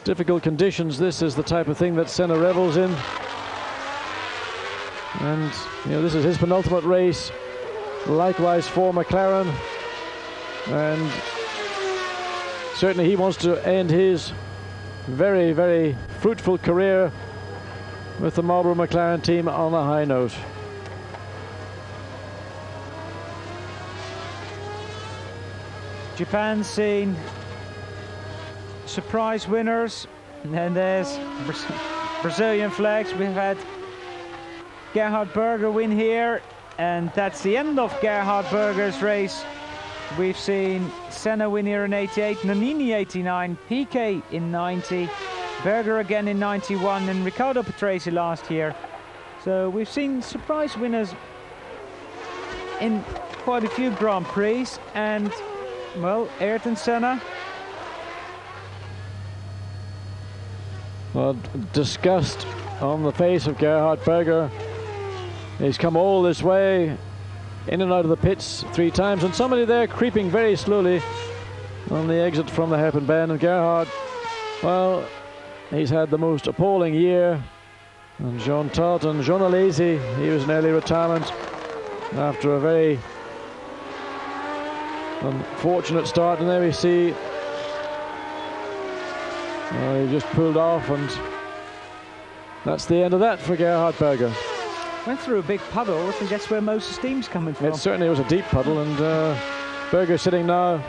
difficult conditions, this is the type of thing that Senna revels in. And, you know, this is his penultimate race. Likewise for McLaren. And certainly he wants to end his very, very fruitful career with the Marlboro McLaren team on a high note. Japan's seen surprise winners, and there's Brazilian flags. We've had Gerhard Berger win here, and that's the end of Gerhard Berger's race. We've seen Senna win here in 88, Nannini 89, Piquet in 90, Berger again in 91, and Riccardo Patrese last year. So we've seen surprise winners in quite a few Grand Prix, and well, Ayrton Senna. Well, disgust on the face of Gerhard Berger. He's come all this way, in and out of the pits 3 times, and somebody there creeping very slowly on the exit from the hairpin bend. And Gerhard, well, he's had the most appalling year. And Jean Todt and Jean Alesi, he was in early retirement after a very unfortunate start. And there we see he just pulled off, and that's the end of that for Gerhard Berger. Went through a big puddle. I think that's where most of the steam's coming from. It certainly was a deep puddle, and Berger sitting now.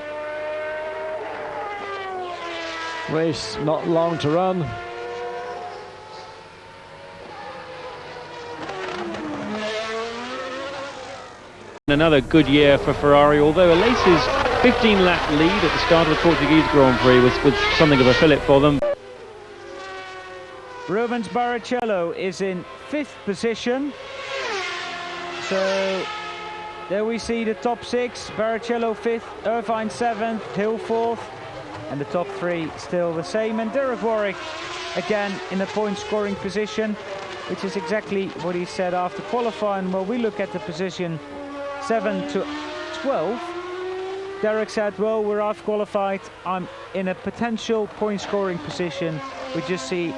Race not long to run. Another good year for Ferrari, although Alesi's 15-lap lead at the start of the Portuguese Grand Prix was something of a fillip for them. Rubens Barrichello is in 5th position. So there we see the top 6. Barrichello 5th, Irvine 7th, Hill 4th, and the top 3 still the same. And Derek Warwick again in a point scoring position, which is exactly what he said after qualifying. Well, we look at the position 7 to 12. Derek said, well, we're half qualified. I'm in a potential point scoring position. We just see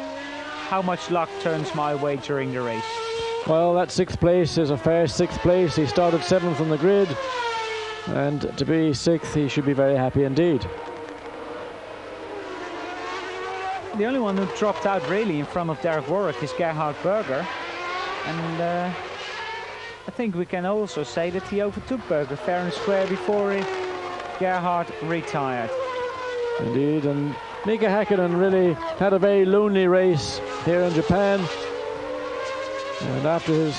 how much luck turns my way during the race. Well, that 6th place is a fair 6th place. He started 7th on the grid, and to be 6th, he should be very happy indeed. The only one who dropped out really in front of Derek Warwick is Gerhard Berger, and I think we can also say that he overtook Berger fair and square before Gerhard retired. Indeed, and Mika Häkkinen really had a very lonely race here in Japan. And after his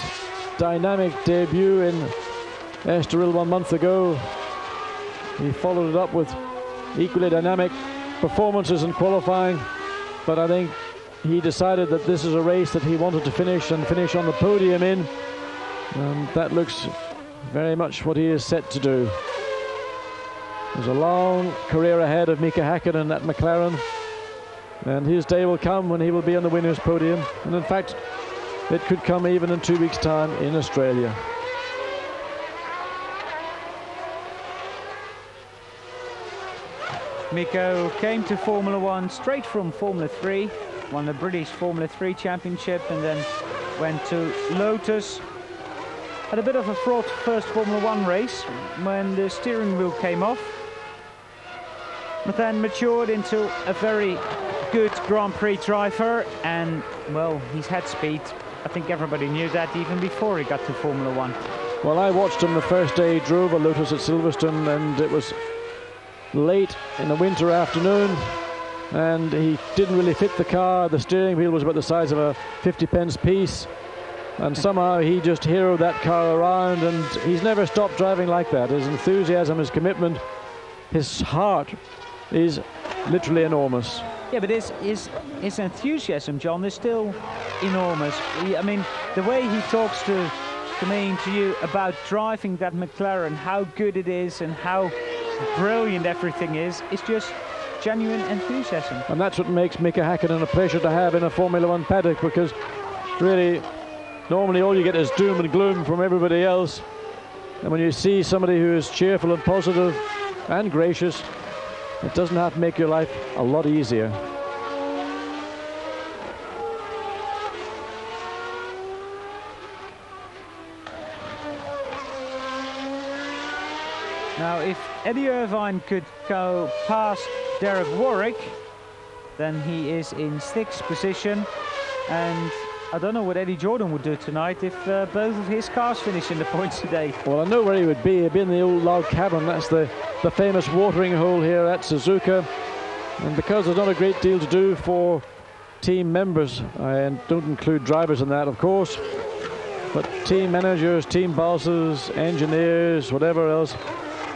dynamic debut in Estoril 1 month ago, he followed it up with equally dynamic performances in qualifying. But I think he decided that this is a race that he wanted to finish and finish on the podium in. And that looks very much what he is set to do. There's a long career ahead of Mika Häkkinen at McLaren, and his day will come when he will be on the winner's podium, and in fact it could come even in 2 weeks' time in Australia. Mika came to Formula 1 straight from Formula 3, won the British Formula 3 Championship, and then went to Lotus. Had a bit of a fraught first Formula 1 race when the steering wheel came off, but then matured into a very good Grand Prix driver, and well, he's had speed. I think everybody knew that even before he got to Formula 1. Well, I watched him the first day he drove a Lotus at Silverstone, and it was late in a winter afternoon, and he didn't really fit the car. The steering wheel was about the size of a 50-pence piece, and somehow he just heroed that car around, and he's never stopped driving like that. His enthusiasm, his commitment, his heart is literally enormous. Yeah, but his enthusiasm, John, is still enormous. I mean, the way he talks to me and to you about driving that McLaren, how good it is and how brilliant everything is just genuine enthusiasm. And that's what makes Mika Häkkinen a pleasure to have in a Formula One paddock, because really, normally all you get is doom and gloom from everybody else. And when you see somebody who is cheerful and positive and gracious, it doesn't have to make your life a lot easier. Now, if Eddie Irvine could go past Derek Warwick, then he is in 6th position. And I don't know what Eddie Jordan would do tonight if both of his cars finish in the points today. Well, I know where he would be. He'd be in the old log cabin. That's the famous watering hole here at Suzuka. And because there's not a great deal to do for team members, I don't include drivers in that, of course, but team managers, team bosses, engineers, whatever else,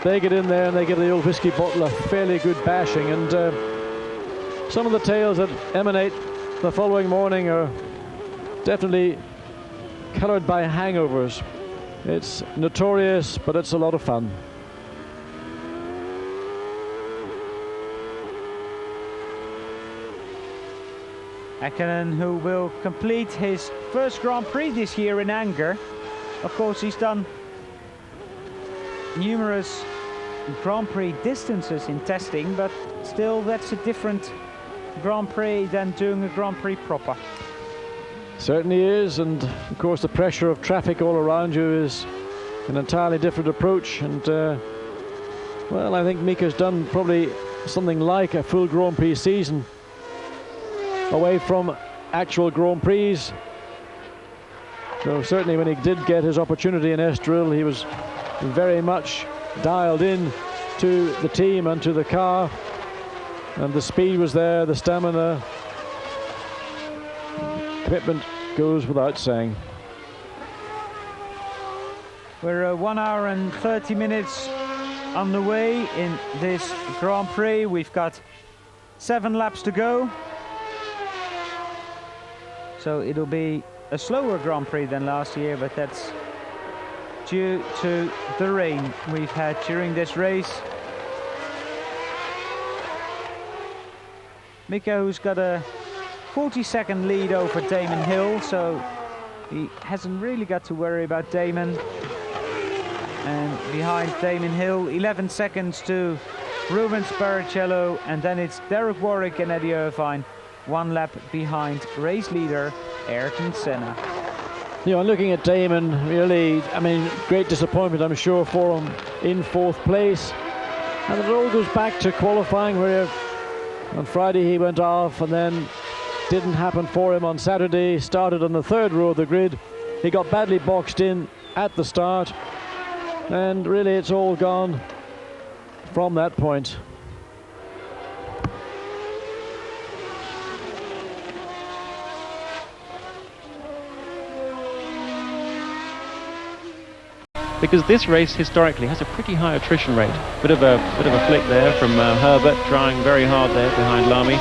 they get in there and they give the old whiskey bottle a fairly good bashing. And some of the tales that emanate the following morning are definitely coloured by hangovers. It's notorious, but it's a lot of fun. Häkkinen, who will complete his first Grand Prix this year in anger. Of course, he's done numerous Grand Prix distances in testing, but still that's a different Grand Prix than doing a Grand Prix proper. Certainly is, and of course the pressure of traffic all around you is an entirely different approach. And well, I think Mika's done probably something like a full Grand Prix season away from actual Grand Prix. So certainly when he did get his opportunity in Estoril, he was very much dialed in to the team and to the car, and the speed was there, the stamina, commitment goes without saying. We're 1 hour and 30 minutes on the way in this Grand Prix. We've got 7 laps to go. So it'll be a slower Grand Prix than last year, but that's due to the rain we've had during this race. Mika, who's got a 40-second lead over Damon Hill, so he hasn't really got to worry about Damon. And behind Damon Hill, 11 seconds to Rubens Barrichello, and then it's Derek Warwick and Eddie Irvine, 1 lap behind race leader Ayrton Senna. You know, looking at Damon, really, I mean, great disappointment, I'm sure, for him in 4th place. And it all goes back to qualifying, where on Friday he went off and then didn't happen for him on Saturday. Started on the 3rd row of the grid. He got badly boxed in at the start, and really it's all gone from that point. Because this race historically has a pretty high attrition rate. Bit of a flick there from Herbert, trying very hard there behind Lamy.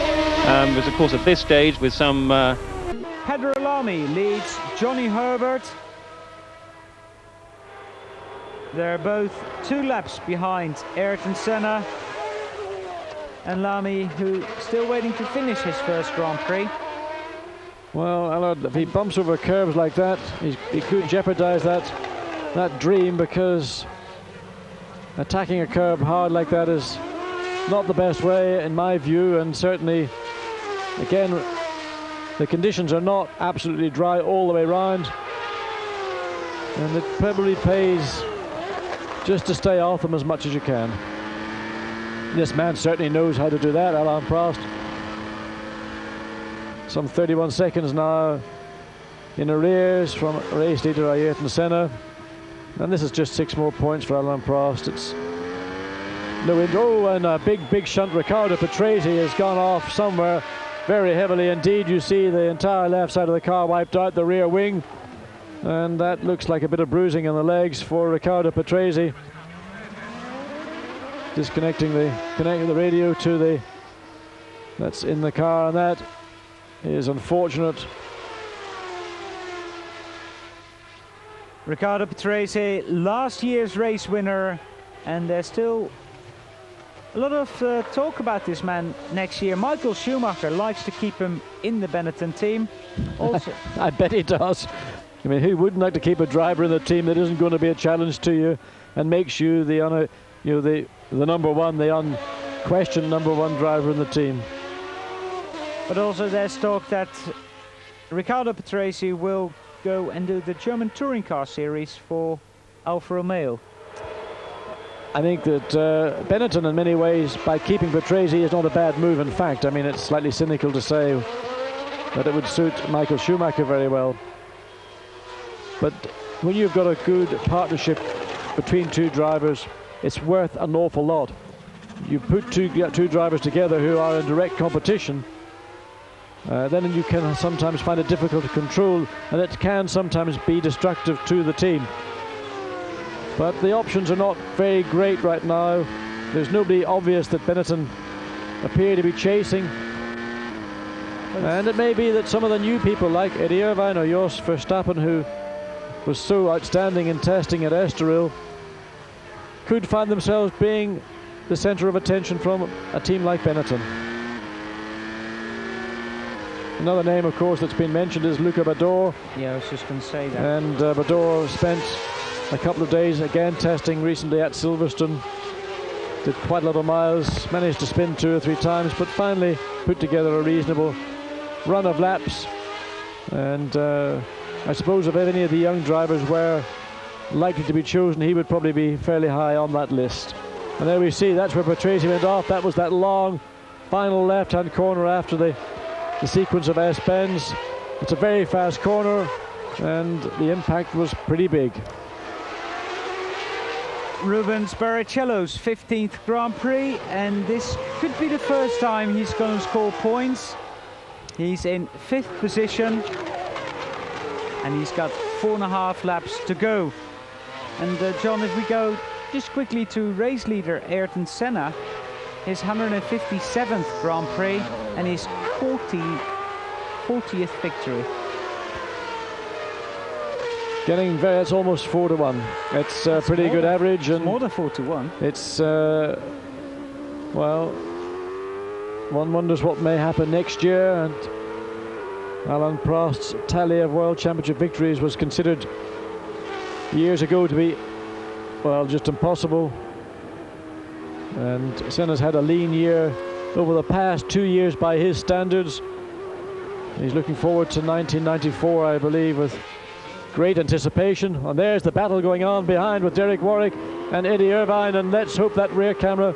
But of course at this stage with some... Pedro Lamy leads Johnny Herbert. They're both 2 laps behind Ayrton Senna. And Lamy, who's still waiting to finish his first Grand Prix. Well, Allard, if he bumps over curves like that, he could jeopardize that dream, because attacking a curb hard like that is not the best way in my view. And certainly, again, the conditions are not absolutely dry all the way around, and it probably pays just to stay off them as much as you can. This man certainly knows how to do that, Alain Prost. Some 31 seconds now in arrears from race leader Ayrton Senna. And this is just 6 more points for Alain Prost. It's no end. Oh, and a big shunt. Riccardo Patrese has gone off somewhere very heavily indeed. You see the entire left side of the car wiped out, the rear wing. And that looks like a bit of bruising in the legs for Riccardo Patrese. connecting the radio to the that's in the car, and that is unfortunate. Riccardo Patrese, last year's race winner, and there's still a lot of talk about this man next year. Michael Schumacher likes to keep him in the Benetton team. Also, I bet he does. I mean, who wouldn't like to keep a driver in the team that isn't going to be a challenge to you and makes you the number one, the unquestioned number one driver in the team? But also there's talk that Riccardo Patrese will go and do the German Touring Car Series for Alfa Romeo. I think that Benetton in many ways, by keeping Patrese, is not a bad move. In fact, I mean, it's slightly cynical to say that it would suit Michael Schumacher very well. But when you've got a good partnership between two drivers, it's worth an awful lot. You put two drivers together who are in direct competition, then you can sometimes find it difficult to control, and it can sometimes be destructive to the team. But the options are not very great right now. There's nobody obvious that Benetton appear to be chasing. And it may be that some of the new people like Eddie Irvine or Jos Verstappen, who was so outstanding in testing at Estoril, could find themselves being the centre of attention from a team like Benetton. Another name, of course, that's been mentioned is Luca Badoer. Yeah, I was just going to say that. And Badoer spent a couple of days again testing recently at Silverstone. Did quite a lot of miles, managed to spin 2 or 3 times, but finally put together a reasonable run of laps. And I suppose if any of the young drivers were likely to be chosen, he would probably be fairly high on that list. And there we see, that's where Patrese went off. That was that long final left-hand corner after the sequence of S-bends. It's a very fast corner, and the impact was pretty big. Rubens Barrichello's 15th Grand Prix, and this could be the first time he's going to score points. He's in 5th position, and he's got 4.5 laps to go. And John, if we go just quickly to race leader Ayrton Senna, his 157th Grand Prix and his 40th victory. Getting very, it's almost 4-1. It's a pretty good average, and more than 4-1. It's well, one wonders what may happen next year. And Alain Prost's tally of World Championship victories was considered years ago to be, well, just impossible. And Senna's had a lean year over the past 2 years by his standards. He's looking forward to 1994, I believe, with great anticipation. And there's the battle going on behind with Derek Warwick and Eddie Irvine, and let's hope that rear camera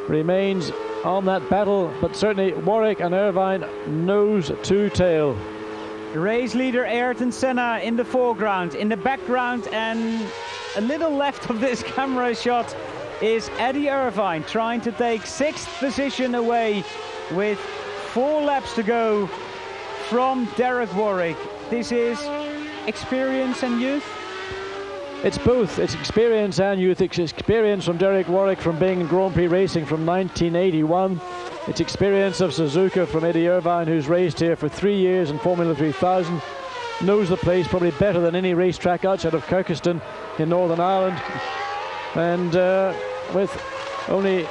remains on that battle. But certainly Warwick and Irvine nose to tail. Race leader Ayrton Senna in the foreground. In the background and a little left of this camera shot is Eddie Irvine trying to take 6th position away with 4 laps to go from Derek Warwick. This is experience and youth? It's both. It's experience and youth. It's experience from Derek Warwick from being in Grand Prix racing from 1981. It's experience of Suzuka from Eddie Irvine, who's raced here for 3 years in Formula 3000. Knows the place probably better than any racetrack outside of Kirkiston in Northern Ireland. And with only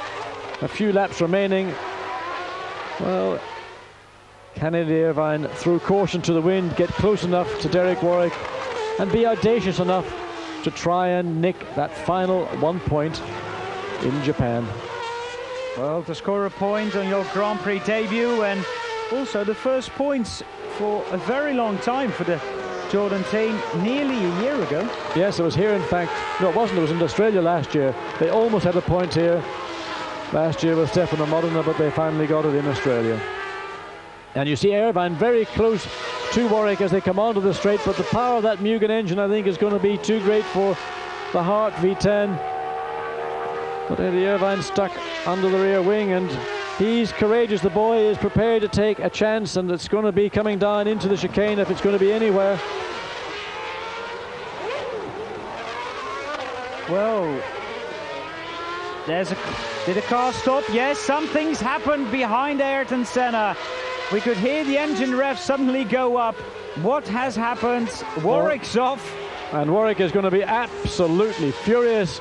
a few laps remaining, well, can Eddie Irvine throw caution to the wind, get close enough to Derek Warwick, and be audacious enough to try and nick that final 1 point in Japan? Well, to score a point on your Grand Prix debut, and also the first points for a very long time for the Jordan team, nearly a year ago. Yes, it was here, in fact. No, it wasn't. It was in Australia last year. They almost had a point here last year with Stefano Modena, but they finally got it in Australia. And you see Irvine very close to Warwick as they come onto the straight, but the power of that Mugen engine, I think, is going to be too great for the Hart V10. But Eddie Irvine stuck under the rear wing, and he's courageous. The boy is prepared to take a chance, and it's going to be coming down into the chicane if it's going to be anywhere. Well, Did the car stop? Yes, something's happened behind Ayrton Senna. We could hear the engine rev suddenly go up. What has happened? Warwick's off. And Warwick is going to be absolutely furious.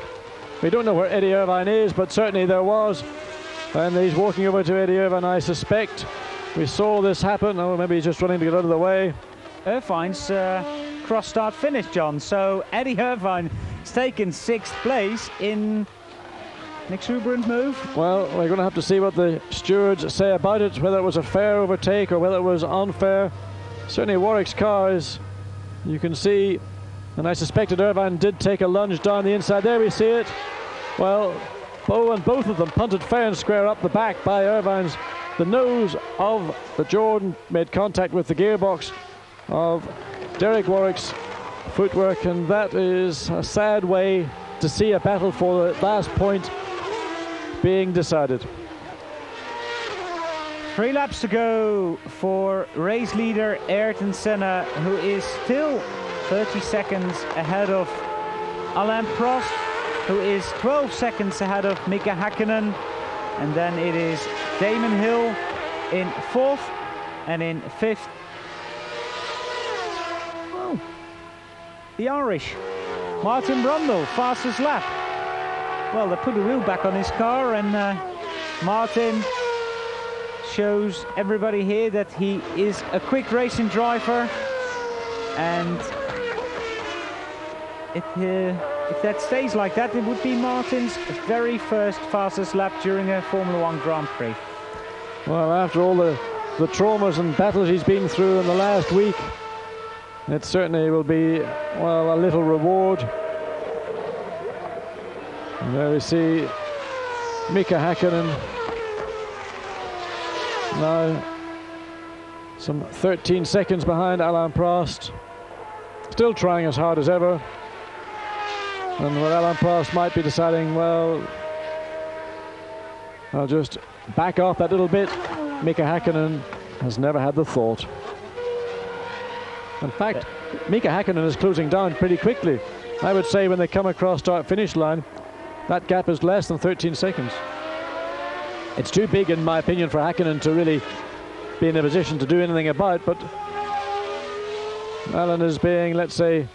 We don't know where Eddie Irvine is, but certainly there was. And he's walking over to Eddie Irvine, I suspect. We saw this happen. Oh, maybe he's just running to get out of the way. Irvine's cross-start finish, John. So Eddie Irvine has taken 6th place in an exuberant move. Well, we're going to have to see what the stewards say about it, whether it was a fair overtake or whether it was unfair. Certainly Warwick's car is, you can see, and I suspected Irvine did take a lunge down the inside. There we see it. Well, both of them punted fair and square up the back by Irvine's. The nose of the Jordan made contact with the gearbox of Derek Warwick's footwork, and that is a sad way to see a battle for the last point being decided. 3 laps to go for race leader Ayrton Senna, who is still 30 seconds ahead of Alain Prost, who is 12 seconds ahead of Mika Häkkinen, and then it is Damon Hill in 4th, and in 5th, oh, the Irish, Martin Brundle, fastest lap. Well, they put the wheel back on his car, and Martin shows everybody here that he is a quick racing driver, and if that stays like that, it would be Martin's very first fastest lap during a Formula 1 Grand Prix. Well, after all the traumas and battles he's been through in the last week, it certainly will be, well, a little reward. And there we see Mika Häkkinen now some 13 seconds behind Alain Prost, still trying as hard as ever. And where Alain Prost might be deciding, well, I'll just back off that little bit, Mika Häkkinen has never had the thought. In fact, Mika Häkkinen is closing down pretty quickly. I would say when they come across start-finish line, that gap is less than 13 seconds. It's too big, in my opinion, for Häkkinen to really be in a position to do anything about, but Alan is being, let's say,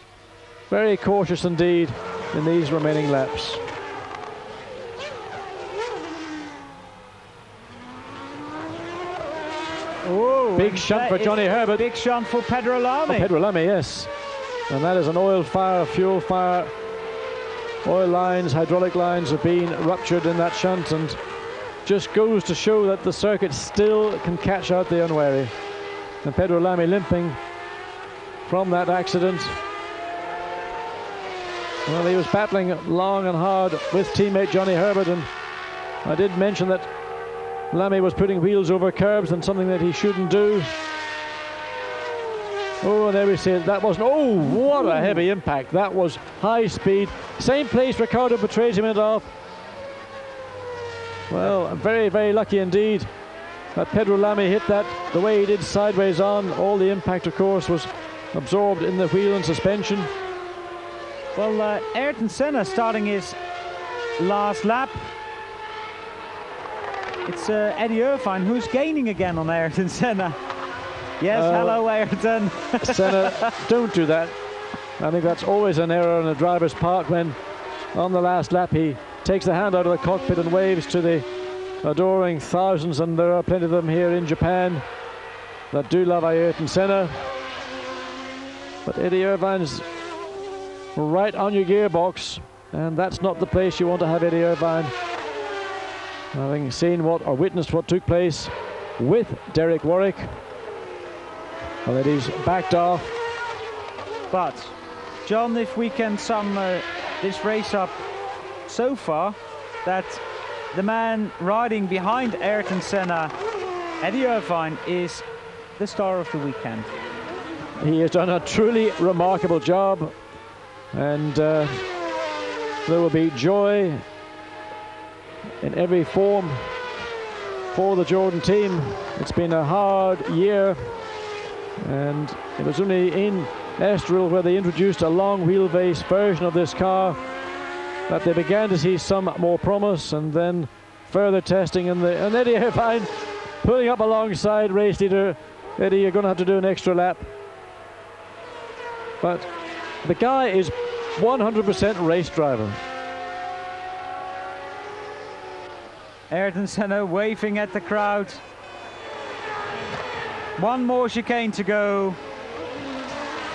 very cautious indeed in these remaining laps. Oh, big shunt for Johnny Herbert. Big shunt for Pedro Lamy. Oh, Pedro Lamy, yes. And that is an oil fire, fuel fire. Oil lines, hydraulic lines have been ruptured in that shunt, and just goes to show that the circuit still can catch out the unwary. And Pedro Lamy limping from that accident. Well, he was battling long and hard with teammate Johnny Herbert, and I did mention that Lamy was putting wheels over curbs, and something that he shouldn't do. Oh, and there we see it. That wasn't. Oh, what a heavy impact. That was high speed. Same place Ricardo Patrese went off. Well, very, very lucky indeed that Pedro Lamy hit that the way he did, sideways on. All the impact, of course, was absorbed in the wheel and suspension. Well, Ayrton Senna starting his last lap. It's Eddie Irvine who's gaining again on Ayrton Senna. Yes, hello Ayrton. Senna, don't do that. I think that's always an error in a driver's park when on the last lap he takes the hand out of the cockpit and waves to the adoring thousands, and there are plenty of them here in Japan that do love Ayrton Senna. But Eddie Irvine's right on your gearbox, and that's not the place you want to have Eddie Irvine. Having seen what, or witnessed what took place with Derek Warwick, well, Eddie's backed off. But, John, if we can sum this race up so far, that the man riding behind Ayrton Senna, Eddie Irvine, is the star of the weekend. He has done a truly remarkable job, and there will be joy in every form for the Jordan team. It's been a hard year, and it was only in Estoril where they introduced a long wheelbase version of this car that they began to see some more promise, and then further testing, and Eddie Irvine pulling up alongside race leader. Eddie, you're going to have to do an extra lap. But the guy is 100% race driver. Ayrton Senna waving at the crowd. One more chicane to go.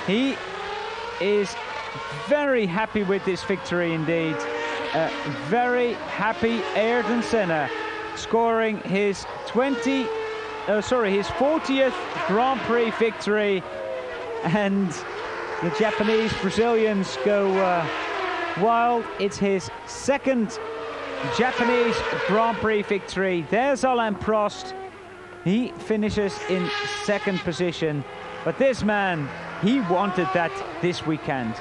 He is very happy with this victory indeed. Very happy Ayrton Senna, scoring his 40th Grand Prix victory, and the Japanese Brazilians go wild. It's his second Japanese Grand Prix victory. There's Alain Prost. He finishes in second position, but this man, he wanted that this weekend.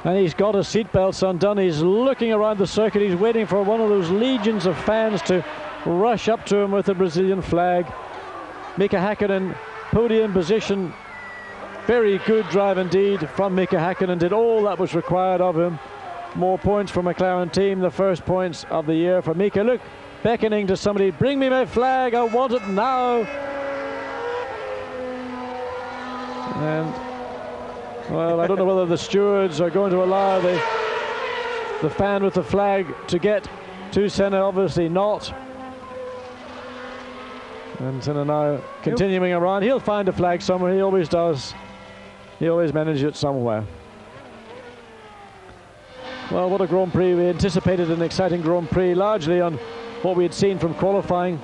And he's got his seatbelts undone. He's looking around the circuit. He's waiting for one of those legions of fans to rush up to him with the Brazilian flag. Mika Häkkinen, podium position. Very good drive indeed from Mika Häkkinen. Did all that was required of him. More points for McLaren team. The first points of the year for Mika. Look, beckoning to somebody. Bring me my flag. I want it now. And well, I don't know whether the stewards are going to allow the fan with the flag to get to Senna. Obviously not. And Senna now continuing around. He'll find a flag somewhere. He always does. He always manages it somewhere. Well, what a Grand Prix. We anticipated an exciting Grand Prix, largely on what we had seen from qualifying.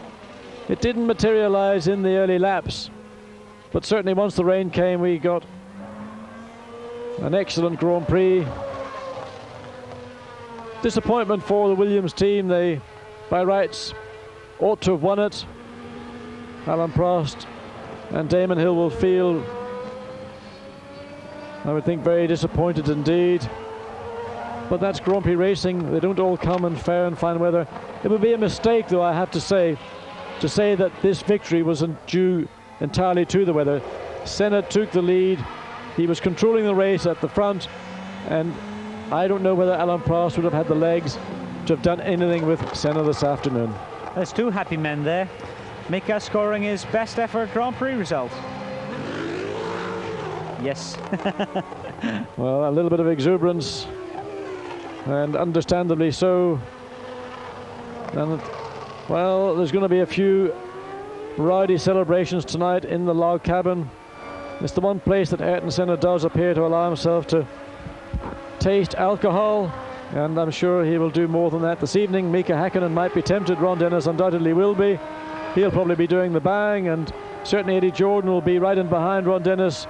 It didn't materialize in the early laps, but certainly once the rain came, we got an excellent Grand Prix. Disappointment for the Williams team. They, by rights, ought to have won it. Alain Prost and Damon Hill will feel, I would think, very disappointed indeed. But that's Grand Prix racing. They don't all come in fair and fine weather. It would be a mistake, though, I have to say that this victory wasn't due entirely to the weather. Senna took the lead. He was controlling the race at the front, and I don't know whether Alain Prost would have had the legs to have done anything with Senna this afternoon. There's two happy men there. Mika scoring his best ever Grand Prix result. Yes. Well, a little bit of exuberance, and understandably so. And well, there's going to be a few rowdy celebrations tonight in the log cabin. It's the one place that Ayrton Senna does appear to allow himself to taste alcohol, and I'm sure he will do more than that this evening. Mika Häkkinen might be tempted. Ron Dennis undoubtedly will be. He'll probably be doing the bang, and certainly Eddie Jordan will be right in behind Ron Dennis,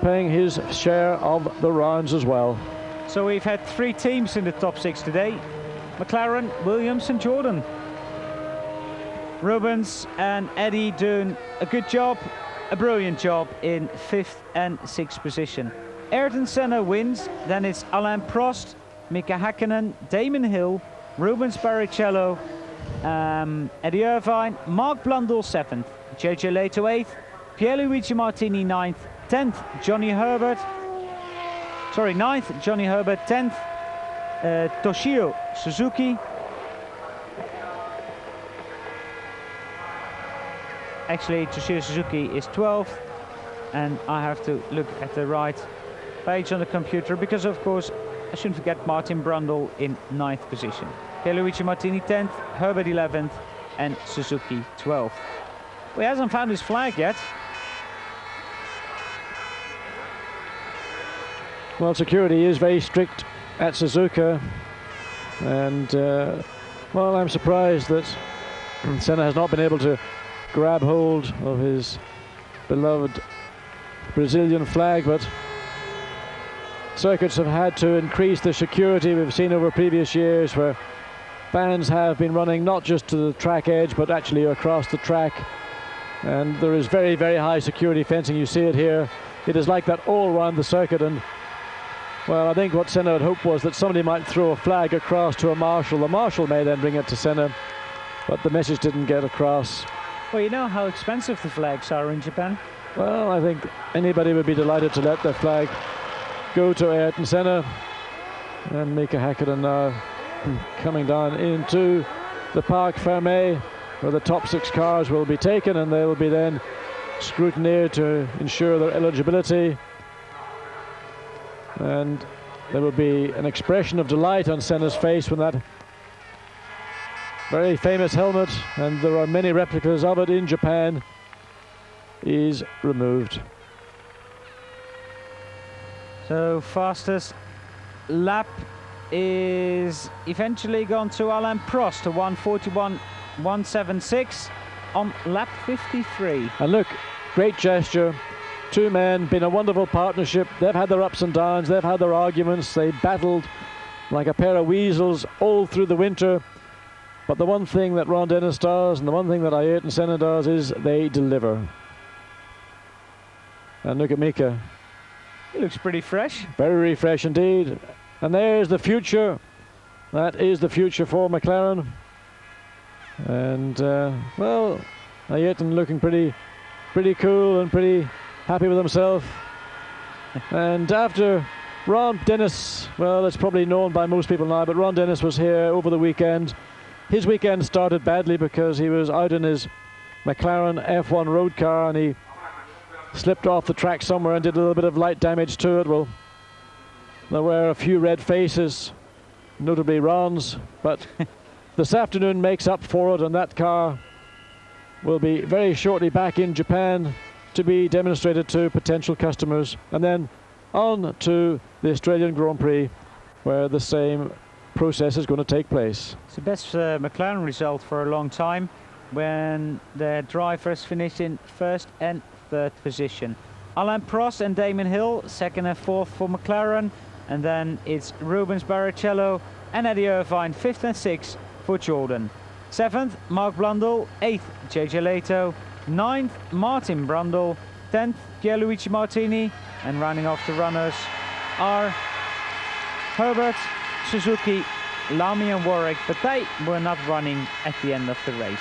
paying his share of the rounds as well. So we've had three teams in the top six today: McLaren, Williams and Jordan. Rubens and Eddie doing a good job, a brilliant job in 5th and 6th position. Ayrton Senna wins, then it's Alain Prost, Mika Häkkinen, Damon Hill, Rubens Barrichello, Eddie Irvine, Mark Blundell 7th, JJ Lehto 8th, Pierluigi Martini 9th, 10th Johnny Herbert, 9th Johnny Herbert, 10th Toshio Suzuki. Actually, Toshio Suzuki is 12th, and I have to look at the right page on the computer because, of course, I shouldn't forget Martin Brundle in 9th position. Pierluigi Martini 10th, Herbert 11th, and Suzuki 12th. Well, he hasn't found his flag yet. Well, security is very strict at Suzuka, and well, I'm surprised that Senna has not been able to grab hold of his beloved Brazilian flag, but circuits have had to increase the security. We've seen over previous years where fans have been running not just to the track edge but actually across the track, and there is very, very high security fencing. You see it here. It is like that all around the circuit, and well, I think what Senna had hoped was that somebody might throw a flag across to a marshal. The marshal may then bring it to Senna, but the message didn't get across. Well, you know how expensive the flags are in Japan. Well, I think anybody would be delighted to let their flag go to Ayrton Senna. And Mika Häkkinen now coming down into the Parc Fermé, where the top 6 cars will be taken, and they will be then scrutineered to ensure their eligibility. And there will be an expression of delight on Senna's face when that very famous helmet, and there are many replicas of it in Japan, is removed. So fastest lap is eventually gone to Alain Prost, to 1:41.176 on lap 53. And look, great gesture. 2 men, been a wonderful partnership. They've had their ups and downs, they've had their arguments, they battled like a pair of weasels all through the winter. But the one thing that Ron Dennis does, and the one thing that Ayrton Senna does, is they deliver. And look at Mika. He looks pretty fresh. Very fresh indeed. And there's the future. That is the future for McLaren. And, well, Ayrton looking pretty cool and pretty happy with himself. And after Ron Dennis, well, it's probably known by most people now, but Ron Dennis was here over the weekend. His weekend started badly because he was out in his McLaren F1 road car and he slipped off the track somewhere and did a little bit of light damage to it. Well, there were a few red faces, notably Ron's, but this afternoon makes up for it, and that car will be very shortly back in Japan to be demonstrated to potential customers, and then on to the Australian Grand Prix, where the same process is going to take place. It's the best McLaren result for a long time, when their drivers finished in 1st and 3rd position. Alain Prost and Damon Hill 2nd and 4th for McLaren, and then it's Rubens Barrichello and Eddie Irvine 5th and 6th for Jordan. 7th Mark Blundell, 8th JJ Leto, 9th Martin Brundle, 10th Pierluigi Martini, and rounding off the runners are Herbert, Suzuki, Lamy and Warwick, but they were not running at the end of the race.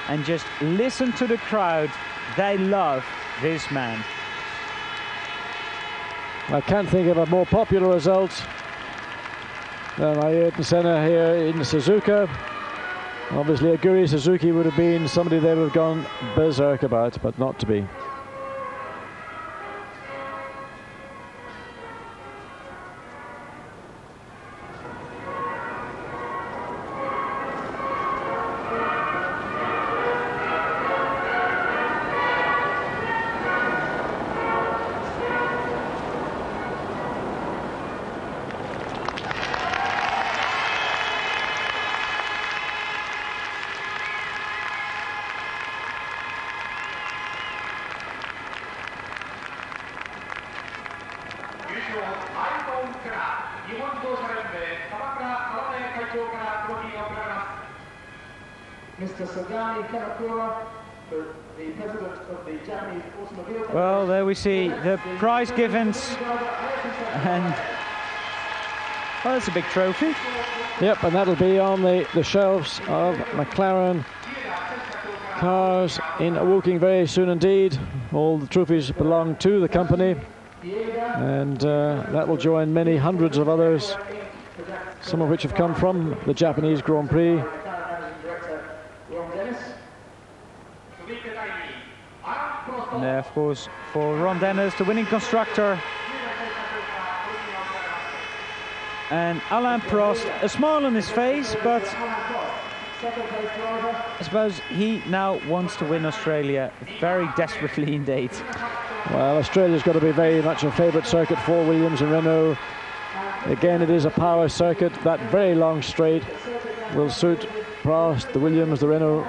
And just listen to the crowd, they love this man. I can't think of a more popular result than Ayrton Senna here in Suzuka. Obviously Aguri Suzuki would have been somebody they would have gone berserk about, but not to be. Well, there we see the prize givens, and well, that's a big trophy. Yep, and that'll be on the shelves of McLaren cars in Woking very soon indeed. All the trophies belong to the company, and that will join many hundreds of others, some of which have come from the Japanese Grand Prix. And of course, for Ron Dennis, the winning constructor, and Alain Prost, a smile on his face, but I suppose he now wants to win Australia very desperately indeed. Well, Australia's got to be very much a favourite circuit for Williams and Renault. Again, it is a power circuit. That very long straight will suit Prost, the Williams, the Renault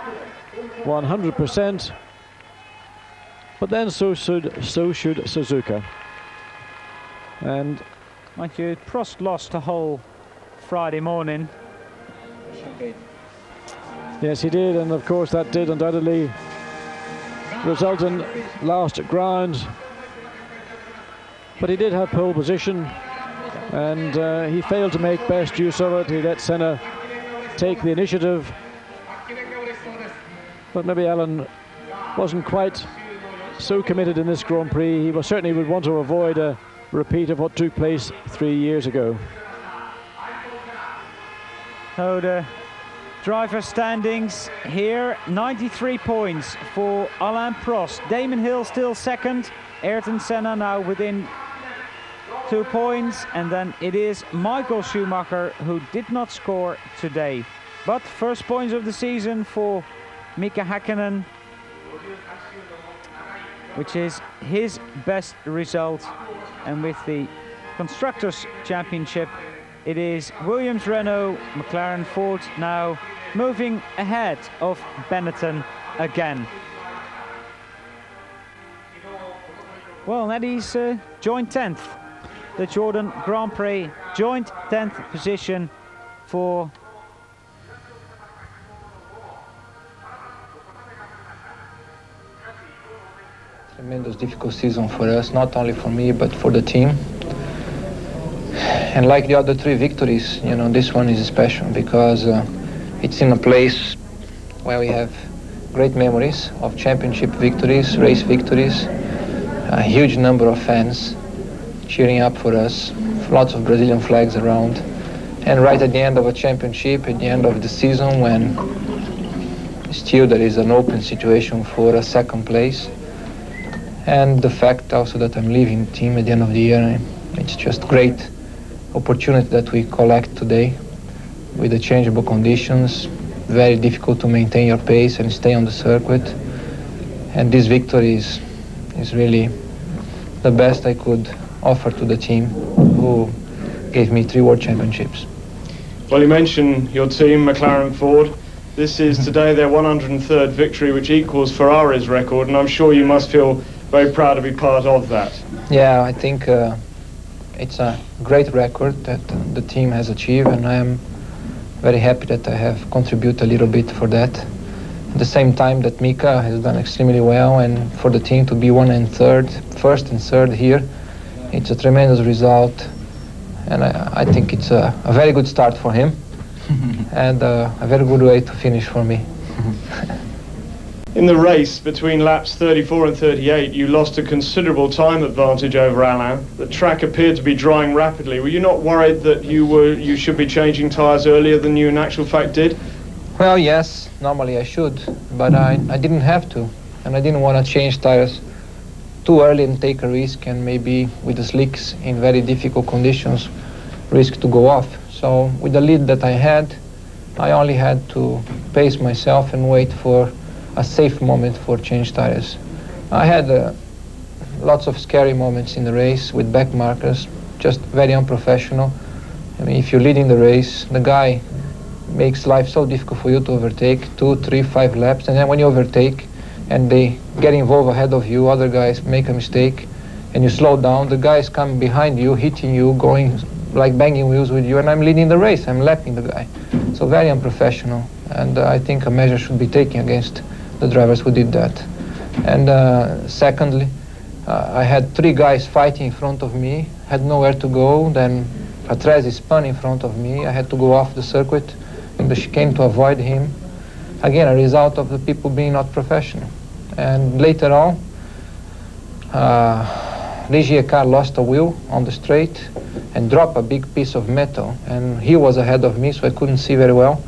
100%. But then so should Suzuka. And mind you, Prost lost a whole Friday morning. Yes, he did, and of course that did undoubtedly result in last ground. But he did have pole position, and he failed to make best use of it. He let Senna take the initiative. But maybe Alan wasn't quite so committed in this Grand Prix. He certainly would want to avoid a repeat of what took place 3 years ago. So the driver standings here, 93 points for Alain Prost. Damon Hill still second. Ayrton Senna now within 2 points. And then it is Michael Schumacher who did not score today. But first points of the season for Mika Häkkinen, which is his best result. And with the Constructors' Championship, it is Williams, Renault, McLaren, Ford now moving ahead of Benetton again. Well, that is joint 10th. The Jordan Grand Prix, joint 10th position for tremendous difficult season for us, not only for me but for the team. And like the other 3 victories, you know, this one is special because it's in a place where we have great memories of championship victories, race victories, a huge number of fans cheering up for us, lots of Brazilian flags around. And right at the end of a championship, at the end of the season, when still there is an open situation for a second place, and the fact also that I'm leaving the team at the end of the year, it's just great opportunity that we collect today with the changeable conditions. Very difficult to maintain your pace and stay on the circuit. And this victory is really the best I could offer to the team, who gave me 3 World Championships. Well, you mentioned your team, McLaren Ford. This is today their 103rd victory, which equals Ferrari's record, and I'm sure you must feel very proud to be part of that. Yeah, I think it's a great record that the team has achieved, and I am very happy that I have contributed a little bit for that. At the same time that Mika has done extremely well, and for the team to be 1 and 3rd, 1st and 3rd here, it's a tremendous result, and I think it's a very good start for him and a very good way to finish for me. In the race between laps 34 and 38, you lost a considerable time advantage over Alain. The track appeared to be drying rapidly. Were you not worried that you should be changing tyres earlier than you in actual fact did? Well, yes, normally I should, but I didn't have to, and I didn't want to change tyres too early and take a risk, and maybe with the slicks in very difficult conditions, risk to go off. So with the lead that I had, I only had to pace myself and wait for a safe moment for change tires. I had lots of scary moments in the race with back markers, just very unprofessional. I mean, if you're leading the race, the guy makes life so difficult for you to overtake, 2, 3, 5 laps, and then when you overtake and they get involved ahead of you, other guys make a mistake, and you slow down, the guys come behind you, hitting you, going like banging wheels with you, and I'm leading the race, I'm lapping the guy. So very unprofessional, and I think a measure should be taken against the drivers who did that. And secondly, I had 3 guys fighting in front of me, had nowhere to go, then Patrese spun in front of me, I had to go off the circuit in the chicane to avoid him. Again, a result of the people being not professional. And later on, Ligier car lost a wheel on the straight and dropped a big piece of metal, and he was ahead of me, so I couldn't see very well.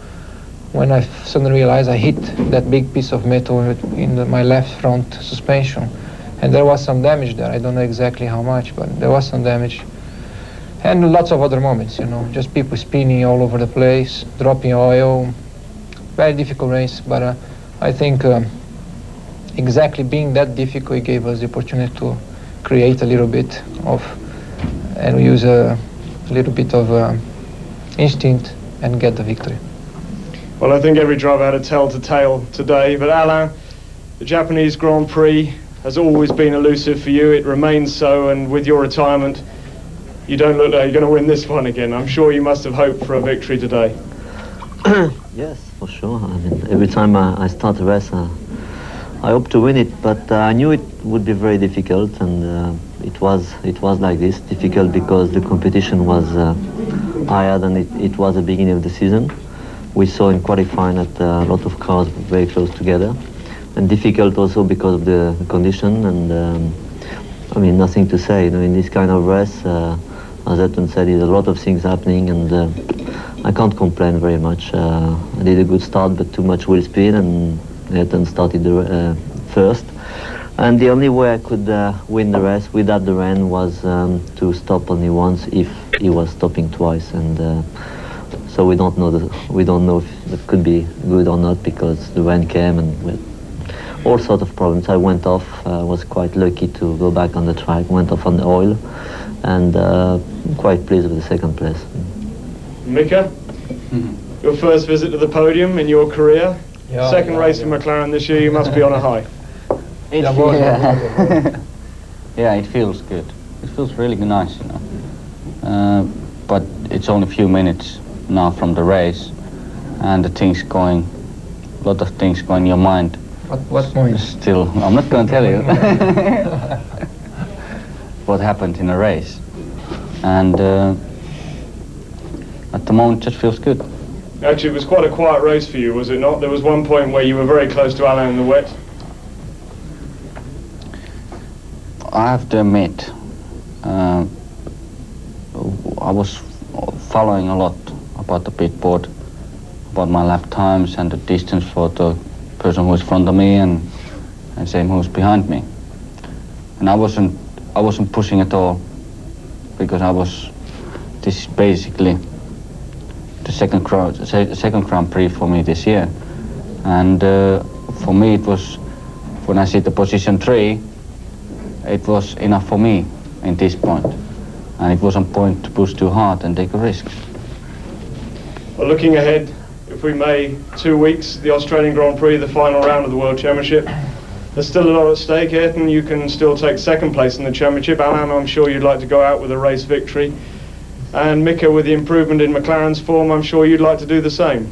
When I suddenly realized I hit that big piece of metal in my left front suspension, and there was some damage there. I don't know exactly how much, but there was some damage. And lots of other moments, you know, just people spinning all over the place, dropping oil. Very difficult race, but I think exactly being that difficult, it gave us the opportunity to create a little bit of, and use a little bit of instinct and get the victory. Well, I think every driver had a tell-to-tale today, but Alain, the Japanese Grand Prix has always been elusive for you. It remains so, and with your retirement, you don't look like you're going to win this one again. I'm sure you must have hoped for a victory today. Yes, for sure. I mean, every time I start a race, I hope to win it, but I knew it would be very difficult, and it was like this, difficult because the competition was higher than it was at the beginning of the season. We saw in qualifying that a lot of cars were very close together, and difficult also because of the condition. And I mean, nothing to say. You know, in this kind of race, as Ayrton said, there's a lot of things happening, and I can't complain very much. I did a good start, but too much wheel speed, and Ayrton started first. And the only way I could win the race without the rain was to stop only once if he was stopping twice, and so we don't know if it could be good or not, because the rain came and with all sorts of problems. I went off. Was quite lucky to go back on the track. Went off on the oil, and quite pleased with the second place. Mika, your first visit to the podium in your career. Second race for McLaren this year. You must be on a high. Yeah, it feels good. It feels really nice, you know. But it's only a few minutes now from the race, and a lot of things going in your mind. What point? Still, I'm not going to tell you what happened in the race, and at the moment it just feels good. Actually, it was quite a quiet race for you, was it not? There was one point where you were very close to Alain in the wet. I have to admit, I was following a lot about the pit board, about my lap times and the distance for the person who was in front of me and same who was behind me. And I wasn't pushing at all, because this is basically the second Grand Prix for me this year. And for me it was, when I see the position 3, it was enough for me in this point. And it wasn't point to push too hard and take a risk. Well, looking ahead, if we may, 2 weeks, the Australian Grand Prix, the final round of the World Championship. There's still a lot at stake. Ayrton, you can still take second place in the championship. Alain, I'm sure you'd like to go out with a race victory. And Mika, with the improvement in McLaren's form, I'm sure you'd like to do the same.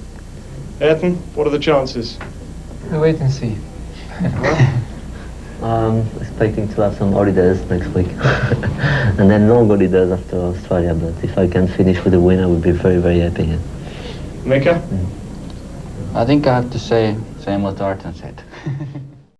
Ayrton, what are the chances? We'll wait and see. Expecting to have some holidays next week, and then long holidays after Australia. But if I can finish with a win, I would be very, very happy. Yeah. Mika? I think I have to say same what Ayrton said.